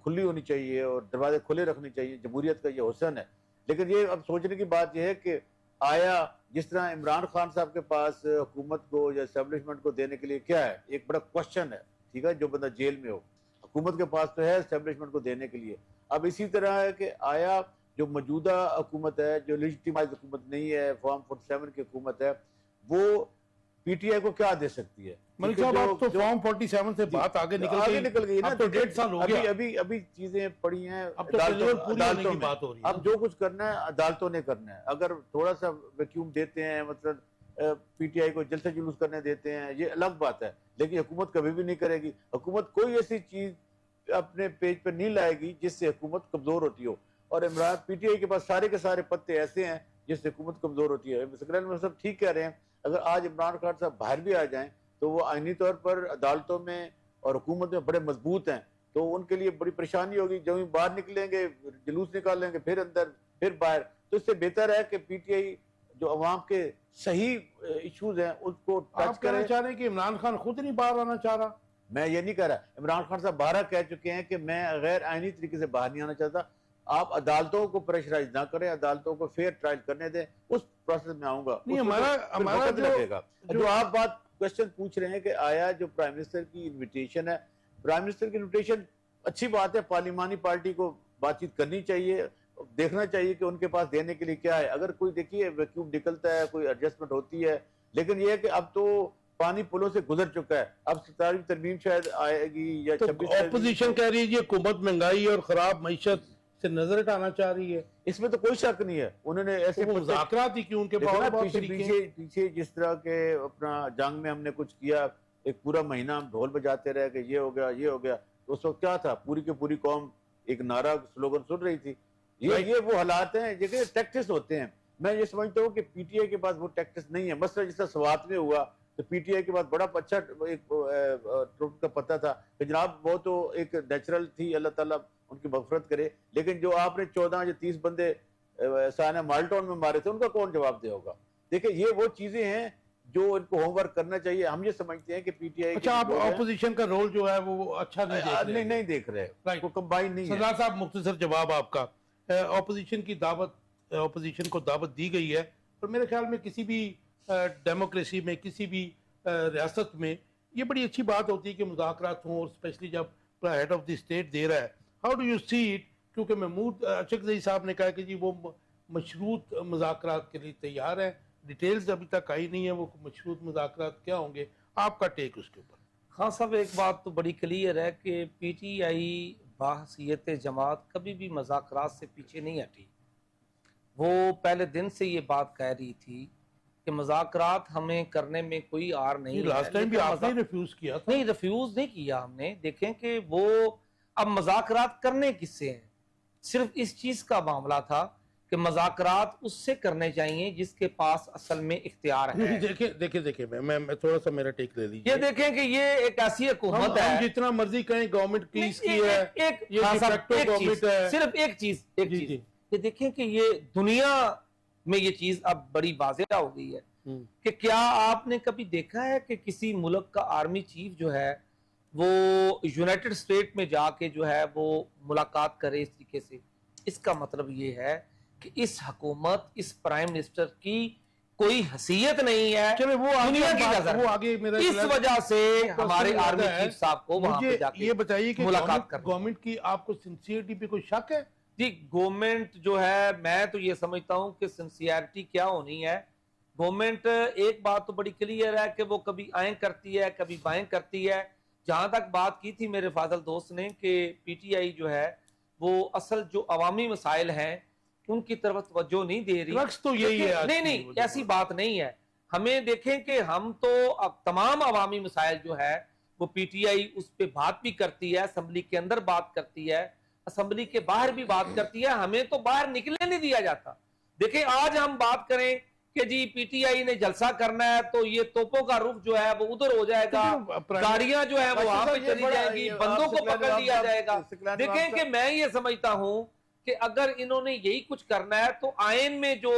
Speaker 2: खुली होनी चाहिए और दरवाजे खुले रखने चाहिए, जमहूरियत का ये हुस्न है। लेकिन ये अब सोचने की बात यह है कि आया जिस तरह इमरान खान साहब के पास हुकूमत को या एस्टेब्लिशमेंट को देने के लिए क्या है, एक बड़ा क्वेश्चन है, ठीक है, जो बंदा जेल में हो, हुकूमत के पास तो है एस्टेब्लिशमेंट को देने के लिए। अब इसी तरह है कि आया जो मौजूदा हुकूमत है, जो लेजिटिमाइज हुकूमत नहीं है, फॉर्म 47 की हुकूमत है, वो पीटीआई को क्या दे सकती है?
Speaker 1: मलिक साहब, आप तो फॉर्म 47 से बात आगे निकल गई ना, तो 1.5 साल हो गया,
Speaker 2: अभी चीजें पड़ी हैं,
Speaker 1: अब तो अदालतों की बात हो रही है।
Speaker 2: अब जो कुछ करना है अदालतों ने करना है। अगर थोड़ा सा वैक्यूम देते हैं, मतलब पीटीआई को जलसे जुलूस करने देते हैं, ये अलग बात है, लेकिन हुकूमत कभी भी नहीं करेगी। हुकूमत कोई ऐसी चीज अपने पेज पर नहीं लाएगी जिससे हुकूमत कमजोर होती हो, और इमरान पीटीआई के पास सारे के सारे पत्ते ऐसे हैं जिससे हुकूमत कमजोर होती है। सब ठीक कह रहे हैं, अगर आज इमरान खान साहब बाहर भी आ जाएं तो वो आईनी तौर पर अदालतों में और हुकूमत में बड़े मजबूत हैं, तो उनके लिए बड़ी परेशानी होगी। जब ही बाहर निकलेंगे, जुलूस निकालेंगे, फिर अंदर फिर बाहर, तो इससे बेहतर है कि पीटीआई जो अवाम के सही इश्यूज हैं उसको टच
Speaker 1: करना चाह रहे हैं कि इमरान खान खुद नहीं बाहर आना चाह रहा।
Speaker 2: मैं ये नहीं कह रहा, इमरान खान साहब बाहर कह चुके हैं कि मैं गैर आईनी तरीके से बाहर नहीं आना चाहता। आप अदालतों को प्रेशराइज ना करें, अदालतों को फेयर ट्रायल करने दें, उस प्रोसेस में आऊंगा।
Speaker 1: नहीं, हमारा
Speaker 2: लगेगा जो आप बात क्वेश्चन पूछ रहे हैं कि आया जो प्राइम मिनिस्टर की इनविटेशन है, प्राइम मिनिस्टर की इनविटेशन अच्छी बात है, पार्लिमानी पार्टी को बातचीत करनी चाहिए, देखना चाहिए कि उनके पास देने के लिए क्या है। अगर कोई देखिए वैक्यूम निकलता है, कोई एडजस्टमेंट होती है, लेकिन ये है कि अब तो पानी पुलों से गुजर चुका है, अब 17वीं तरमीम शायद आएगी या
Speaker 1: तो
Speaker 2: 26
Speaker 1: ऑपोजिशन कह रही है ये हुकूमत महंगाई और खराब मईशत से नजर हटाना चाह रही है,
Speaker 2: इसमें तो कोई शक नहीं है। उन्होंने ऐसे
Speaker 1: तो मुज़ाकरात ही क्यों, उनके
Speaker 2: देखो
Speaker 1: पास
Speaker 2: ना,
Speaker 1: बहुत
Speaker 2: पीछे
Speaker 1: तरीके हैं।
Speaker 2: पीछे पीछे जिस तरह के अपना जंग में हमने कुछ किया, एक पूरा महीना हम ढोल बजाते रहे कि ये हो गया ये हो गया, तो उस वक्त क्या था, पूरी की पूरी कौम एक नारा स्लोगन सुन रही थी। ये वो हालात हैं, ये टैक्टिस होते हैं। मैं ये समझता हूँ कि पीटीआई के पास वो टैक्टिस नहीं है। मसला जिस तरह स्वात में हुआ तो पीटीआई के पास बड़ा अच्छा एक ट्रुप का पता था कि जनाब वो तो एक नेचुरल थी, अल्लाह ताला उनकी मगफरत करे, लेकिन जो आपने 14 या 30 बंदे साना माल्टाउन में मारे थे उनका कौन जवाब दे होगा। देखिए ये वो चीजें हैं जो इनको होमवर्क करना चाहिए। हम ये समझते हैं कि पीटीआई
Speaker 1: अच्छा, आप ऑपोजिशन का रोल जो है वो अच्छा नहीं देख रहे?
Speaker 2: नहीं देख रहे,
Speaker 1: राइट,
Speaker 2: वो कंबाइन नहीं है।
Speaker 1: सरदार साहब मुख्तसर जवाब आपका। ऑपोजिशन की दावत, ऑपोजिशन को दावत दी गई है, और मेरे ख्याल में किसी भी डेमोक्रेसी में, किसी भी रियासत में ये बड़ी अच्छी बात होती है कि मुज़ाकरात हों, और स्पेशली जब हेड ऑफ द स्टेट दे रहा है। How do you see it? क्योंकि महमूद अचकज़ई साहब ने कहा कि जी वो मशरूत मुज़ाकरात के लिए तैयार है, डिटेल्स अभी तक आई नहीं है वो मशरूत मुज़ाकरात क्या होंगे, आपका टेक उसके ऊपर?
Speaker 3: हाँ साहब, एक बात तो बड़ी क्लियर है कि पीटीआई बाहसीयत जमात कभी भी मुज़ाकरात से पीछे नहीं हटी। वो पहले दिन से ये बात कह रही थी कि मुज़ाकरात हमें करने में कोई आर नहीं है।
Speaker 1: लास्ट टाइम भी आपने रिफ्यूज किया था।
Speaker 3: नहीं, रिफ्यूज नहीं किया हमने। देखें कि वो अब मुज़ाकरात करने किससे हैं, सिर्फ इस चीज का मामला था कि मुज़ाकरात उससे करने चाहिए जिसके पास असल में इख्तियार है।
Speaker 1: देखिए मैं थोड़ा सा मेरा टेक ले लीजिए।
Speaker 3: ये देखें कि ये एक ऐसी हुकूमत है,
Speaker 1: हम जितना मर्जी कहें गवर्नमेंट की इसकी है,
Speaker 3: एक
Speaker 1: ये
Speaker 3: हाँ साहब,
Speaker 1: डिफेक्टो गवर्नमेंट है।
Speaker 3: सिर्फ एक चीज
Speaker 1: जी।
Speaker 3: ये देखें कि ये दुनिया में ये चीज अब बड़ी वाज़ेह हो गई है कि क्या आपने कभी देखा है कि किसी मुल्क का आर्मी चीफ जो है वो यूनाइटेड स्टेट में जाके जो है वो मुलाकात करे इस तरीके से? इसका मतलब ये है कि इस हुकूमत, इस प्राइम मिनिस्टर की कोई हैसियत नहीं है
Speaker 1: चले वो
Speaker 3: दुनिया की नजर
Speaker 1: वो आगे मेरा
Speaker 3: इस वजह से हमारे आर्मी
Speaker 1: है।
Speaker 3: चीफ साहब को वहां पे
Speaker 1: मुझे
Speaker 3: जाके
Speaker 1: ये बताइए कि
Speaker 3: मुलाकात करनी।
Speaker 1: गवर्नमेंट की आपको सिंसियरिटी पे कोई शक है?
Speaker 3: जी, गवर्नमेंट जो है, मैं तो ये समझता हूं कि सिंसियरिटी क्या होनी है। गवर्नमेंट, एक बात तो बड़ी क्लियर है कि वो कभी आएं करती है, कभी बाएं करती है। जहां तक बात की थी मेरे फाजल दोस्त ने कि पीटीआई जो है वो असल जो अवामी मसाइल हैं उनकी तरफ तवज्जो नहीं दे रही।
Speaker 1: ड्रग्स तो यही है आज की
Speaker 3: नहीं,
Speaker 1: वजह
Speaker 3: ऐसी बात नहीं है। हमें देखें कि हम तो अब तमाम अवामी मसाइल जो है वो पीटीआई उस पर बात भी करती है, असम्बली के अंदर बात करती है, असम्बली के बाहर भी बात करती है। हमें तो बाहर निकलने नहीं दिया जाता। देखें, आज हम बात करें कि जी पीटीआई ने जलसा करना है तो ये तोपों का रुख जो है वो उधर हो जाएगा, गाड़ियां जो है वो वहां पे चली जाएंगी, बंदों को पकड़ लिया जाएगा। देखें कि मैं ये समझता हूं कि अगर इन्होंने यही कुछ करना है तो आयन में जो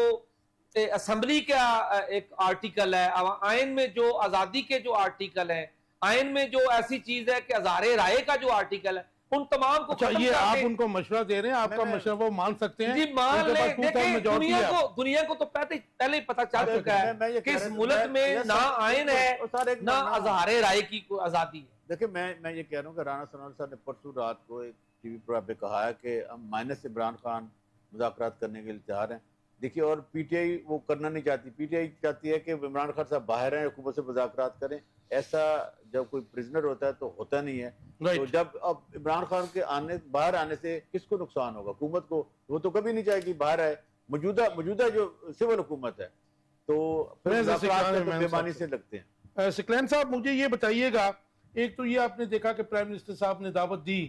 Speaker 3: असेंबली का एक आर्टिकल है, आयन में जो आजादी के जो आर्टिकल है, आयन में जो ऐसी चीज है कि हज़ारे राय का जो आर्टिकल है, उन तमाम को
Speaker 1: अच्छा, ये आप उनको मशवरा दे रहे हैं, आपका मशवरा वो मान सकते हैं?
Speaker 3: जी मान ले। देखिए, दुनिया को तो पहले ही पता चल चुका है कि इस मुल्क में ना आयन है ना अज़हारे राय की आजादी है।
Speaker 2: देखिए, मैं ये कह रहा हूँ कि राना सनोर साहब ने परसों रात को एक टीवी प्रोग्राम पे कहा है कि हम माइनस इमरान खान मुज़ाकरात करने के लिए तैयार हैं। देखिए, और पीटीआई वो करना नहीं चाहती। पीटीआई चाहती है कि इमरान खान साहब बाहर हैं, हुकूमत से मुज़ाकरात करें। ऐसा जब कोई प्रिजनर होता है तो होता नहीं है। तो जब अब इमरान खान के बाहर आने से किसको नुकसान होगा? हुकूमत को। वो तो कभी नहीं चाहेगी बाहर आए। मौजूदा जो सिविल हुकूमत है तो बेमानी से लगते हैं।
Speaker 1: सिकलैन साहब, मुझे ये बताइएगा, एक तो ये आपने देखा कि प्राइम मिनिस्टर साहब ने दावत दी,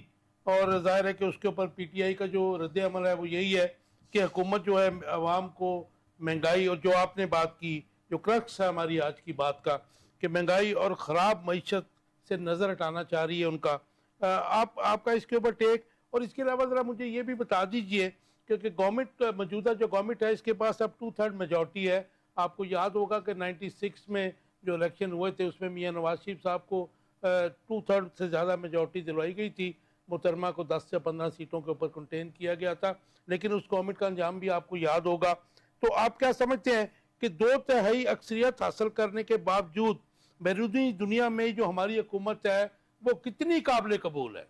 Speaker 1: और जाहिर है कि उसके ऊपर पीटीआई का जो रद्द अमल है वो यही है कि हुकूमत जो है अवाम को महंगाई, और जो आपने बात की, जो क्रक्स है हमारी आज की बात का, कि महंगाई और ख़राब मईशत से नज़र हटाना चाह रही है उनका। आपका इसके ऊपर टेक, और इसके अलावा ज़रा मुझे ये भी बता दीजिए क्योंकि गवर्नमेंट, मौजूदा जो गवर्नमेंट है इसके पास अब 2/3 मेजॉरिटी है। आपको याद होगा कि 96 में जो इलेक्शन हुए थे उसमें मियाँ नवाज शरीफ साहब को 2/3 से ज़्यादा मेजॉरिटी दिलवाई गई थी। मोहतरमा को 10 से 15 सीटों के ऊपर कंटेन किया गया था, लेकिन उस गवर्नमेंट का अंजाम भी आपको याद होगा। तो आप क्या समझते हैं कि 2/3 अक्सरियत हासिल करने के बावजूद बैरूनी दुनिया में जो हमारी हुकूमत है वो कितनी काबिल कबूल है?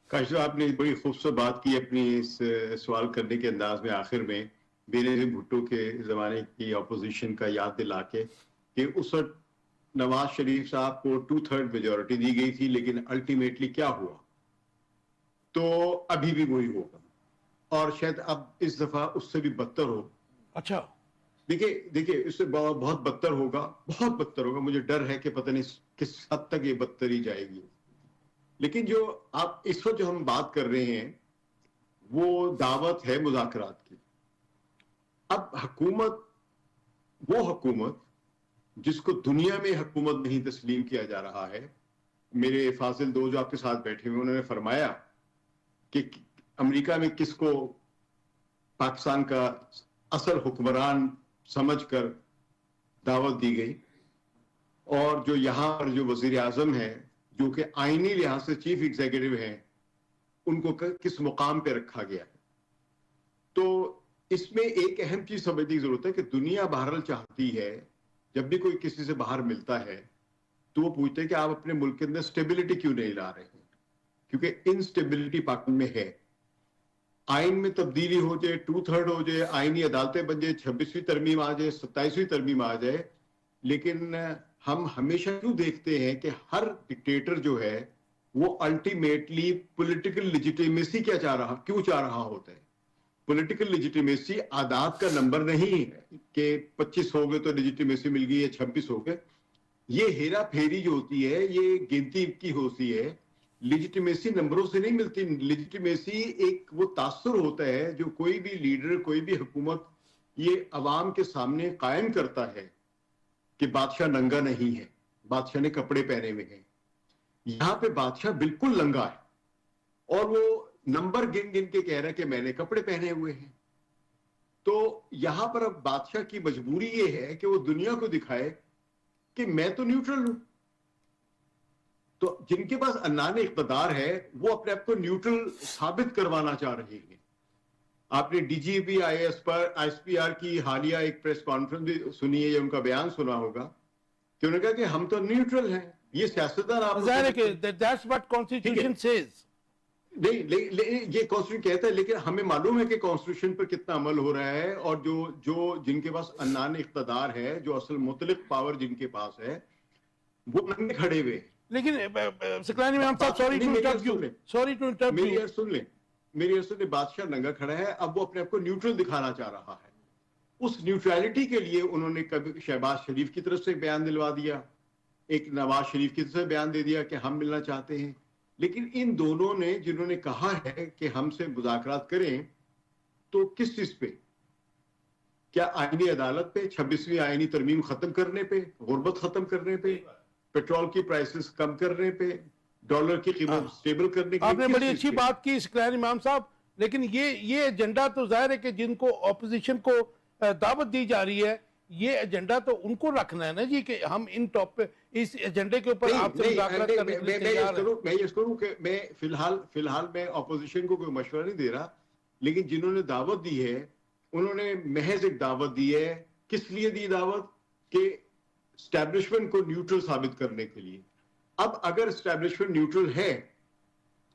Speaker 4: काश आपने बड़ी खूबसूरत बात की अपनी इस सवाल करने के अंदाज में, आखिर में बेनजीर भुट्टो के ज़माने की अपोजिशन का याद दिला के कि उस वक्त नवाज शरीफ साहब को 2/3 मेजॉरिटी दी गई थी, लेकिन अल्टीमेटली क्या हुआ? तो अभी भी वही होगा, और शायद अब इस दफा उससे भी बदतर हो।
Speaker 1: अच्छा,
Speaker 4: देखिए इससे बहुत बदतर होगा, बहुत बदतर होगा। मुझे डर है कि पता नहीं किस हद तक ये बदतरी जाएगी। लेकिन जो आप इस वक्त जो हम बात कर रहे हैं वो दावत है मुज़ाकरात की। अब हुकूमत, वो हुकूमत जिसको दुनिया में हुकूमत नहीं तस्लीम किया जा रहा है, मेरे फाजिल दो जो आपके साथ बैठे हुए उन्होंने फरमाया कि अमेरिका में किसको पाकिस्तान का असल हुक्मरान समझकर दावत दी गई, और जो यहाँ पर जो वजीर आजम है जो कि आईनी लिहाज से चीफ एग्जीक्यूटिव हैं, उनको किस मुकाम पे रखा गया है। तो इसमें एक अहम चीज समझने की जरूरत है कि दुनिया बहरहाल चाहती है, जब भी कोई किसी से बाहर मिलता है तो वो पूछते हैं कि आप अपने मुल्क के अंदर स्टेबिलिटी क्यों नहीं ला रहे हैं, क्योंकि इनस्टेबिलिटी पाकिस्तान में है। आइन में तब्दीली हो जाए, 2/3 हो जाए, आईनी अदालतें बन जाए, 26वीं तरमीम आ जाए, 27वीं तरमीम आ जाए, लेकिन हम हमेशा क्यों देखते हैं कि हर डिक्टेटर जो है वो अल्टीमेटली पॉलिटिकल लेजिटिमेसी क्यों चाह रहा होता है? पॉलिटिकल लेजिटिमेसी आदात का नंबर नहीं है कि 25 हो गए तो लेजिटिमेसी मिल गई या 26 हो गए। ये हेरा फेरी जो होती है ये गिनती की होती है, लेजिटिमेसी नंबरों से नहीं मिलती। लेजिटिमेसी एक वो तासुर होता है जो कोई भी लीडर, कोई भी हुकूमत ये अवाम के सामने कायम करता है कि बादशाह नंगा नहीं है, बादशाह ने कपड़े पहने हुए हैं। यहां पे बादशाह बिल्कुल नंगा है और वो नंबर गिन गिन के कह रहा है कि मैंने कपड़े पहने हुए हैं। तो यहां पर अब बादशाह की मजबूरी ये है कि वो दुनिया को दिखाए कि मैं तो न्यूट्रल हूं। तो जिनके पास अन्नान इख्तिदार है वो अपने आप को न्यूट्रल साबित करवाना चाह रहे हैं। आपने डीजीपी आईएएस पर आईएसपीआर की हालिया एक प्रेस कॉन्फ्रेंस भी सुनी है या उनका बयान सुना होगा कि उन्होंने कहा कि हम तो न्यूट्रल हैं। ये सियासतदान आप
Speaker 1: that's what constitution says।
Speaker 4: नहीं ये कॉन्स्टिट्यूशन कहता है, लेकिन हमें मालूम है कि कॉन्स्टिट्यूशन पर कितना अमल हो रहा है, और जो जिनके पास अन्नान इख्तिदार है, जो असल मुतलिक पावर जिनके पास है, वो नंगे खड़े हुए।
Speaker 1: लेकिन सिकलानी मैम साहब, सॉरी टू इंटरप्ट यू,
Speaker 4: मेरी अर्ज में बादशाह नंगा खड़ा है। अब वो अपने आप को न्यूट्रल दिखाना चाह रहा है। उस न्यूट्रलिटी के लिए उन्होंने कभी शहबाज शरीफ की तरफ से बयान दिलवा दिया, एक नवाज शरीफ की तरफ से बयान दे दिया कि हम मिलना चाहते हैं। लेकिन इन दोनों ने जिन्होंने कहा है कि हमसे मुज़ाकरात करें, तो किस चीज पे? क्या आईनी अदालत पे, 26वीं आईनी तरमीम खत्म करने पे, गुर्बत खत्म करने पे, पेट्रोल की प्राइसेस कम करने पे, डॉलर की कीमत स्टेबल करने के लिए?
Speaker 1: आपने बड़ी अच्छी बात की इस्कलानी इमाम साहब, लेकिन ये एजेंडा तो जाहिर है कि जिनको ऑपोजिशन को दावत दी जा रही है, ये एजेंडा तो उनको रखना है ना जी, कि हम इन टॉप पे इस एजेंडे के ऊपर आपसे मुज़ाकरात करने के लिए तैयार हैं।
Speaker 4: मैं ये करूं कि मैं फिलहाल मैं ऑपोजिशन को कोई मशवरा नहीं दे रहा, लेकिन जिन्होंने दावत दी है उन्होंने महज एक दावत दी है। किस लिए दी दावत? कि एस्टैब्लिशमेंट को न्यूट्रल साबित करने के लिए। अब अगर एस्टैब्लिशमेंट न्यूट्रल है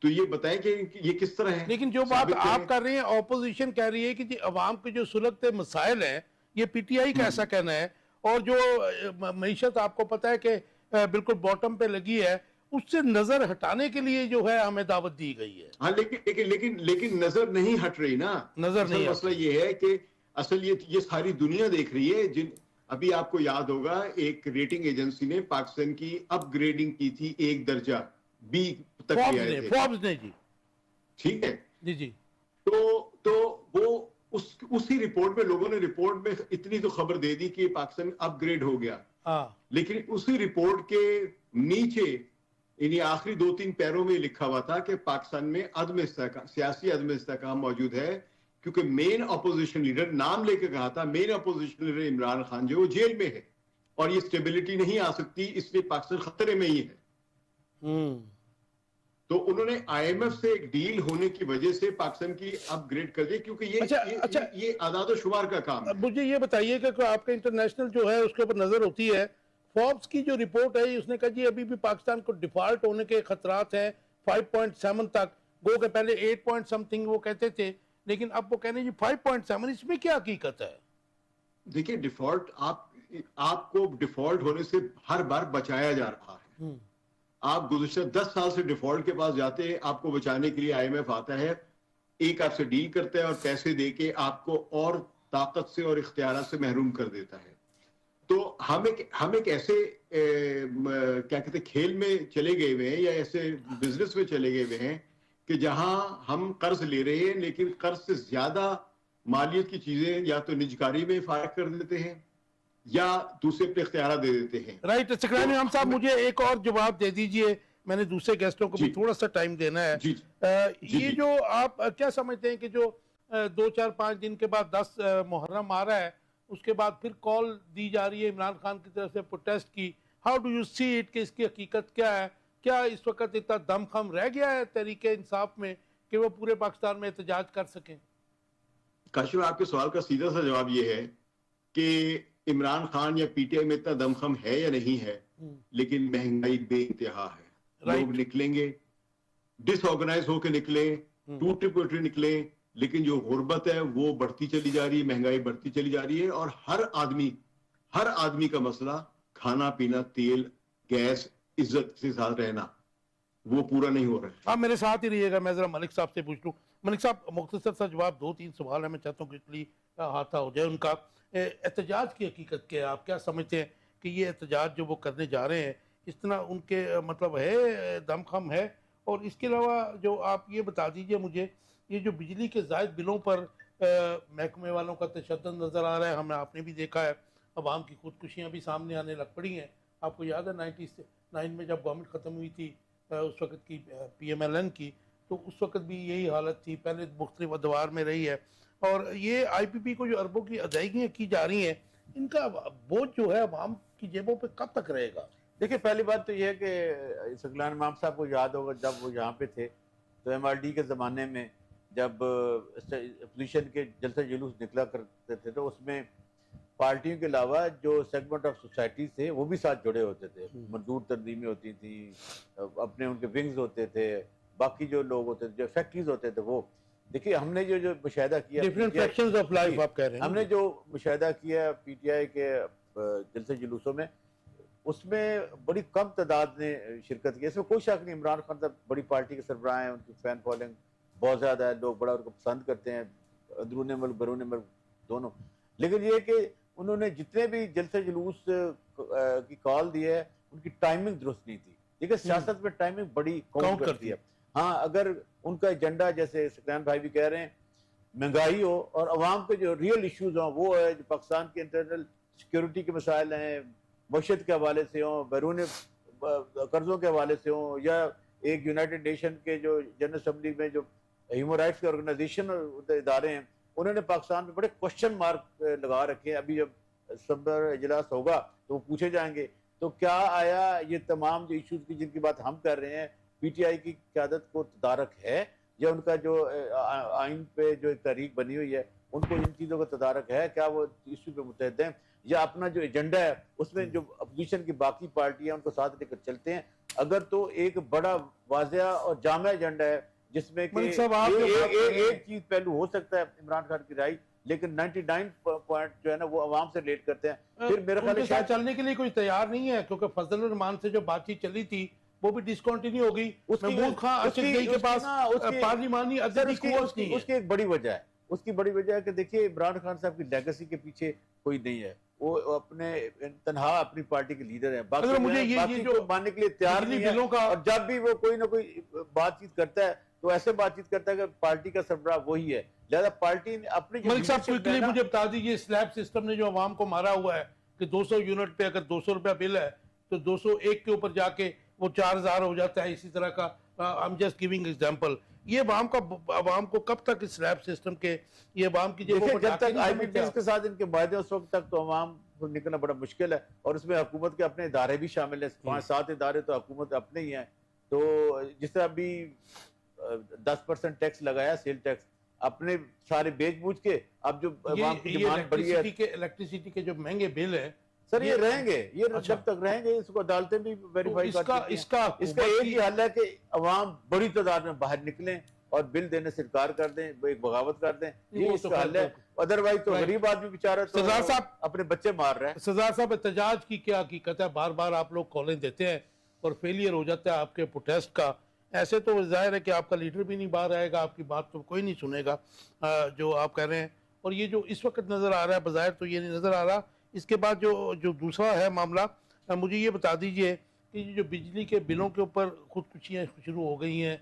Speaker 4: तो ये बताएं कि ये किस तरह है।
Speaker 1: लेकिन जो बात आप कर रहे हैं, ऑपोजिशन कह रही है कि जी अवाम के जो सुलगते मसाइल हैं, ये पीटीआई का ऐसा कहना है, और जो मईशत आपको पता है कि बिल्कुल बॉटम पे लगी है, उससे नजर हटाने के लिए जो है हमें दावत दी गई है।
Speaker 4: हाँ, लेकिन नजर नहीं हट रही ना।
Speaker 1: नजर नहीं,
Speaker 4: मसला ये है कि असल ये सारी दुनिया देख रही है। अभी आपको याद होगा एक रेटिंग एजेंसी ने पाकिस्तान की अपग्रेडिंग की थी, एक दर्जा बी तक
Speaker 1: फोर्ब्स ने जी,
Speaker 4: ठीक है
Speaker 1: जी।
Speaker 4: तो वो उसी रिपोर्ट में लोगों ने रिपोर्ट में इतनी तो खबर दे दी कि पाकिस्तान अपग्रेड हो गया। लेकिन उसी रिपोर्ट के नीचे इन्हीं आखिरी 2-3 पैरों में लिखा हुआ था कि पाकिस्तान में सियासी अदम इस्तेहकाम मौजूद है, क्योंकि मेन अपोजिशन लीडर, नाम लेके कहा था, main opposition leader Imran Khan जो जेल में है और ये स्टेबिलिटी नहीं आ सकती, इसलिए पाकिस्तान खतरे में ही है। तो उन्होंने आईएमएफ से एक डील होने की वजह से पाकिस्तान की अपग्रेड कर दी, क्योंकि ये आदाद शुमार का काम है।
Speaker 1: मुझे ये बताइए कि आपका इंटरनेशनल जो है उसके ऊपर नजर होती है, फोर्ब्स की जो रिपोर्ट है उसने कहा जी अभी भी पाकिस्तान को डिफॉल्ट होने के खतरात हैं 5.7 तक, गो के पहले 8 पॉइंट समथिंग वो कहते थे, लेकिन अब वो कहने जी 5.7, इसमें क्या हकीकत है?
Speaker 4: देखिए, डिफॉल्ट आपको डिफॉल्ट होने से हर बार बचाया जा रहा है। आप गुज़िश्ता 10 साल से डिफॉल्ट के पास जाते हैं, आपको बचाने के लिए आईएमएफ आता है, एक आपसे डील करता है और पैसे देके आपको और ताकत से और इख्तियार से महरूम कर देता है। तो हम एक ऐसे क्या कहते हैं खेल में चले गए हुए हैं या ऐसे बिजनेस में चले गए हुए हैं कि जहां हम कर्ज ले रहे हैं, लेकिन कर्ज से ज्यादा मालियत की चीजें या तो निजकारी में फायदा कर देते हैं या दूसरे पे इख्तियार दे देते हैं।
Speaker 1: राइट, सकलानी इमाम साहब मुझे एक और जवाब दे दीजिए, मैंने दूसरे गेस्टों को भी थोड़ा सा टाइम देना है।
Speaker 4: जी,
Speaker 1: ये जो आप क्या समझते हैं कि जो 2-4-5 दिन के बाद 10 मुहर्रम आ रहा है, उसके बाद फिर कॉल दी जा रही है इमरान खान की तरफ से प्रोटेस्ट की, how do you see it, कि इसकी हकीकत क्या है? क्या इस वक्त इतना दमखम रह गया है तहरीके इंसाफ में कि वो पूरे पाकिस्तान में एहतजाज कर सकें?
Speaker 4: काशिफ, आपके सवाल का सीधा सा जवाब ये है कि इमरान खान या पीटीआई में इतना दमखम है या नहीं है, लेकिन महंगाई बेइंतहा है। लोग निकलेंगे, डिसऑर्गेनाइज होकर निकले, टूटे फूटे निकले, लेकिन जो गुर्बत है वो बढ़ती चली जा रही है, महंगाई बढ़ती चली जा रही है और हर आदमी का मसला खाना पीना, तेल, गैस, इज्जत के साथ रहना, वो पूरा नहीं हो रहा है।
Speaker 1: आप मेरे साथ ही रहिएगा, मैं जरा मलिक साहब से पूछ लूँ। मलिक साहब, मुख्तसर सा जवाब, 2-3 सवाल है, मैं चाहता हूँ क्विकली हाथा हो जाए उनका। एहतजाज की हकीकत क्या है? आप क्या समझते हैं कि ये एहतजाज जो वो करने जा रहे हैं, इतना उनके मतलब है, दमखम है? और इसके अलावा जो आप ये बता दीजिए मुझे, ये जो बिजली के ज़ायद बिलों पर महकमे वालों का तशद्दुद नज़र आ रहा है, हमने आपने भी देखा है, अवाम की खुदकुशियाँ भी सामने आने लग पड़ी हैं। आपको याद है 99 में जब गवर्नमेंट ख़त्म हुई थी उस वक्त की PMLN की, तो उस वक्त भी यही हालत थी, पहले मुख्तलिफ अदवार में रही है। और ये IPP को जो अरबों की अदायगियाँ की जा रही हैं, इनका बोझ जो है अवाम की जेबों पे कब तक रहेगा?
Speaker 2: देखिए, पहली बात तो यह है कि सकलान इमाम साहब को याद होगा, जब वो यहाँ पे थे तो MRD के ज़माने में जब अपोजिशन के जलसा जुलूस निकला करते थे, तो उसमें पार्टियों के अलावा जो सेगमेंट ऑफ सोसाइटी थे वो भी साथ जुड़े होते थे। मजदूर तंजीमें होती थी, अपने उनके विंग्स होते थे, बाकी जो लोग होते थे, जो फैक्ट्रीज होते थे, वो देखिए हमने जो मुशाहिदा किया,
Speaker 1: डिफरेंट सेक्शंस ऑफ लाइफ आप कह रहे हैं,
Speaker 2: हमने जो मुशाहिदा किया PTI के जलसे जुलूसों में, उसमें बड़ी कम तादाद ने शिरकत की। इसमें कोई शक नहीं, इमरान खान साहब बड़ी पार्टी के सरबराह हैं, उनकी फैन फॉलोइंग बहुत ज़्यादा है, लोग बड़ा उनको पसंद करते हैं, अंदरूनी मुल्क बैरून मुल्क दोनों। लेकिन ये कि उन्होंने जितने भी जलसे जुलूस की कॉल दी है, उनकी टाइमिंग दुरुस्त नहीं थी। देखिए, सियासत में टाइमिंग बड़ी काउंट करती है। हाँ, अगर उनका एजेंडा, जैसे सकलान भाई भी कह रहे हैं, महंगाई हो और अवाम के जो रियल इश्यूज हों, वो है जो पाकिस्तान के इंटरनल सिक्योरिटी के मसाइल हैं, मशत के हवाले से हों, बैरून कर्जों के हवाले से हों, या एक यूनाइटेड नेशन के जो जनरल असम्बली में जो ह्यूमन राइट्स के ऑर्गेनाइजेशन इदारे हैं, उन्होंने पाकिस्तान में बड़े क्वेश्चन मार्क लगा रखे हैं। अभी जब सितंबर इजलास होगा तो वो पूछे जाएंगे, तो क्या आया ये तमाम जो इश्यूज की जिनकी बात हम कर रहे हैं, PTI की क़यादत को तदारक है, या उनका जो आइन पे जो एक तहरीक बनी हुई है उनको इन चीज़ों का तदारक है? क्या वो इशू पे मुतहद हैं, या अपना जो एजेंडा है उसमें जो अपोजिशन की बाकी पार्टियां उनको साथ लेकर चलते हैं? अगर तो एक बड़ा वाज़ेह और जामा एजेंडा है जिसमें कि एक चीज पहलू हो सकता है इमरान खान की राय, लेकिन 99 पॉइंट जो है ना वो अवाम से रिलेट करते हैं, फिर मेरे ख्याल से
Speaker 1: चलने के लिए कोई तैयार नहीं है, क्योंकि फजल रहमान से जो बातचीत चली थी वो भी डिसकंटिन्यू हो गई। महमूद खान अरशद के पास पार्लिमानी
Speaker 2: उसकी एक बड़ी वजह है, उसकी बड़ी वजह है कि देखिए इमरान खान साहब की लेगेसी के पीछे कोई नहीं है, वो अपने तनहा अपनी पार्टी के लीडर हैं, बाकी मुझे ये जो मानने के लिए तैयार नहीं है। और जब भी वो कोई ना कोई बातचीत करता है तो ऐसे बातचीत करता है कि पार्टी का सरबराह वही है, लिहाजा पार्टी ने अपनी।
Speaker 1: मलिक साहब क्विकली मुझे बता दीजिए, स्लैब सिस्टम ने जो अवाम को मारा हुआ है कि 200 यूनिट पे अगर 200 रुपया बिल है तो 201 के ऊपर जाके वो 4000 हो जाता है, इसी तरह का। I am just giving example. ये अवाम को कब तक इस स्लैब सिस्टम के, ये अवाम की जब
Speaker 2: तक IPPs के साथ इनके वायदे उस वक्त तक तो अवाम को निकलना बड़ा मुश्किल है, और उसमें हुकूमत के अपने इदारे भी शामिल है, 5-7 इदारे तो हुकूमत अपने ही हैं। तो जिस तरह अभी 10% टैक्स लगाया, सेल टैक्स, अपने सारे बेच बूझ के अब जो अवाम की डिमांड बढ़ी है,
Speaker 1: इलेक्ट्रिसिटी के जो महंगे बिल है
Speaker 2: सर ये रहेंगे, ये
Speaker 1: अच्छा।
Speaker 2: जब तक रहेंगे इसको अदालतें भी वेरीफाई
Speaker 1: तो इसका
Speaker 2: करती हैं।
Speaker 1: इसका
Speaker 2: इसका
Speaker 1: हुकूमत
Speaker 2: एक ही हल है कि अवाम बड़ी तादाद में बाहर निकलें और बिल देने से इनकार कर दें, एक बगावत कर दें, ये
Speaker 1: वो तो
Speaker 2: इसका हल है। अदरवाइज तो
Speaker 1: Right.
Speaker 2: गरीब आदमी बेचारा तो
Speaker 1: सरदार साहब,
Speaker 2: अपने बच्चे मार रहा है।
Speaker 1: सरदार साहब एहतजाज की क्या हकीकत है? बार बार आप लोग कॉलें देते हैं और फेलियर हो जाता है आपके प्रोटेस्ट का। ऐसे तो जाहिर है कि आपका लीडर भी नहीं बाहर आएगा, आपकी बात तो कोई नहीं सुनेगा जो आप कह रहे हैं। और ये जो इस वक्त नज़र आ रहा है, बज़ाहिर तो ये नहीं नज़र आ रहा। इसके बाद जो दूसरा है मामला, मुझे ये बता दीजिए कि ये जो बिजली के बिलों के ऊपर खुदकुशियाँ शुरू हो गई हैं,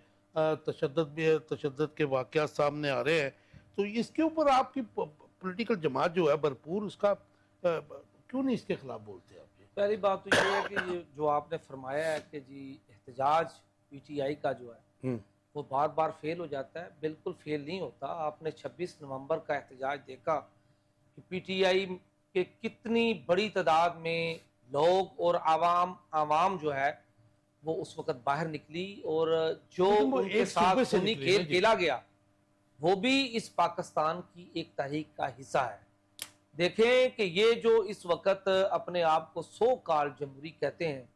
Speaker 1: तशद्दुद के वाक़यात सामने आ रहे हैं, तो इसके ऊपर आपकी पॉलिटिकल जमात जो है भरपूर, उसका क्यों नहीं इसके खिलाफ बोलते आप?
Speaker 3: पहली बात तो ये है कि ये जो आपने फरमाया है कि जी एहतजाज पीटीआई का जो है वो बार बार फेल हो जाता है, बिल्कुल फेल नहीं होता। आपने 26 नवंबर का एहतजाज देखा कि पीटीआई के कितनी बड़ी तादाद में लोग और आवाम जो है वो उस वक्त बाहर निकली, और जो
Speaker 1: लेकिन वो
Speaker 3: उनके
Speaker 1: एक सूबे
Speaker 3: साथ
Speaker 1: से
Speaker 3: खूनी
Speaker 1: निकली
Speaker 3: खेल
Speaker 1: ना जी।
Speaker 3: खेला गया वो भी इस पाकिस्तान की एक तहरीक का हिस्सा है। देखें कि ये जो इस वक्त अपने आप को सो कॉल्ड जमहूरी कहते हैं,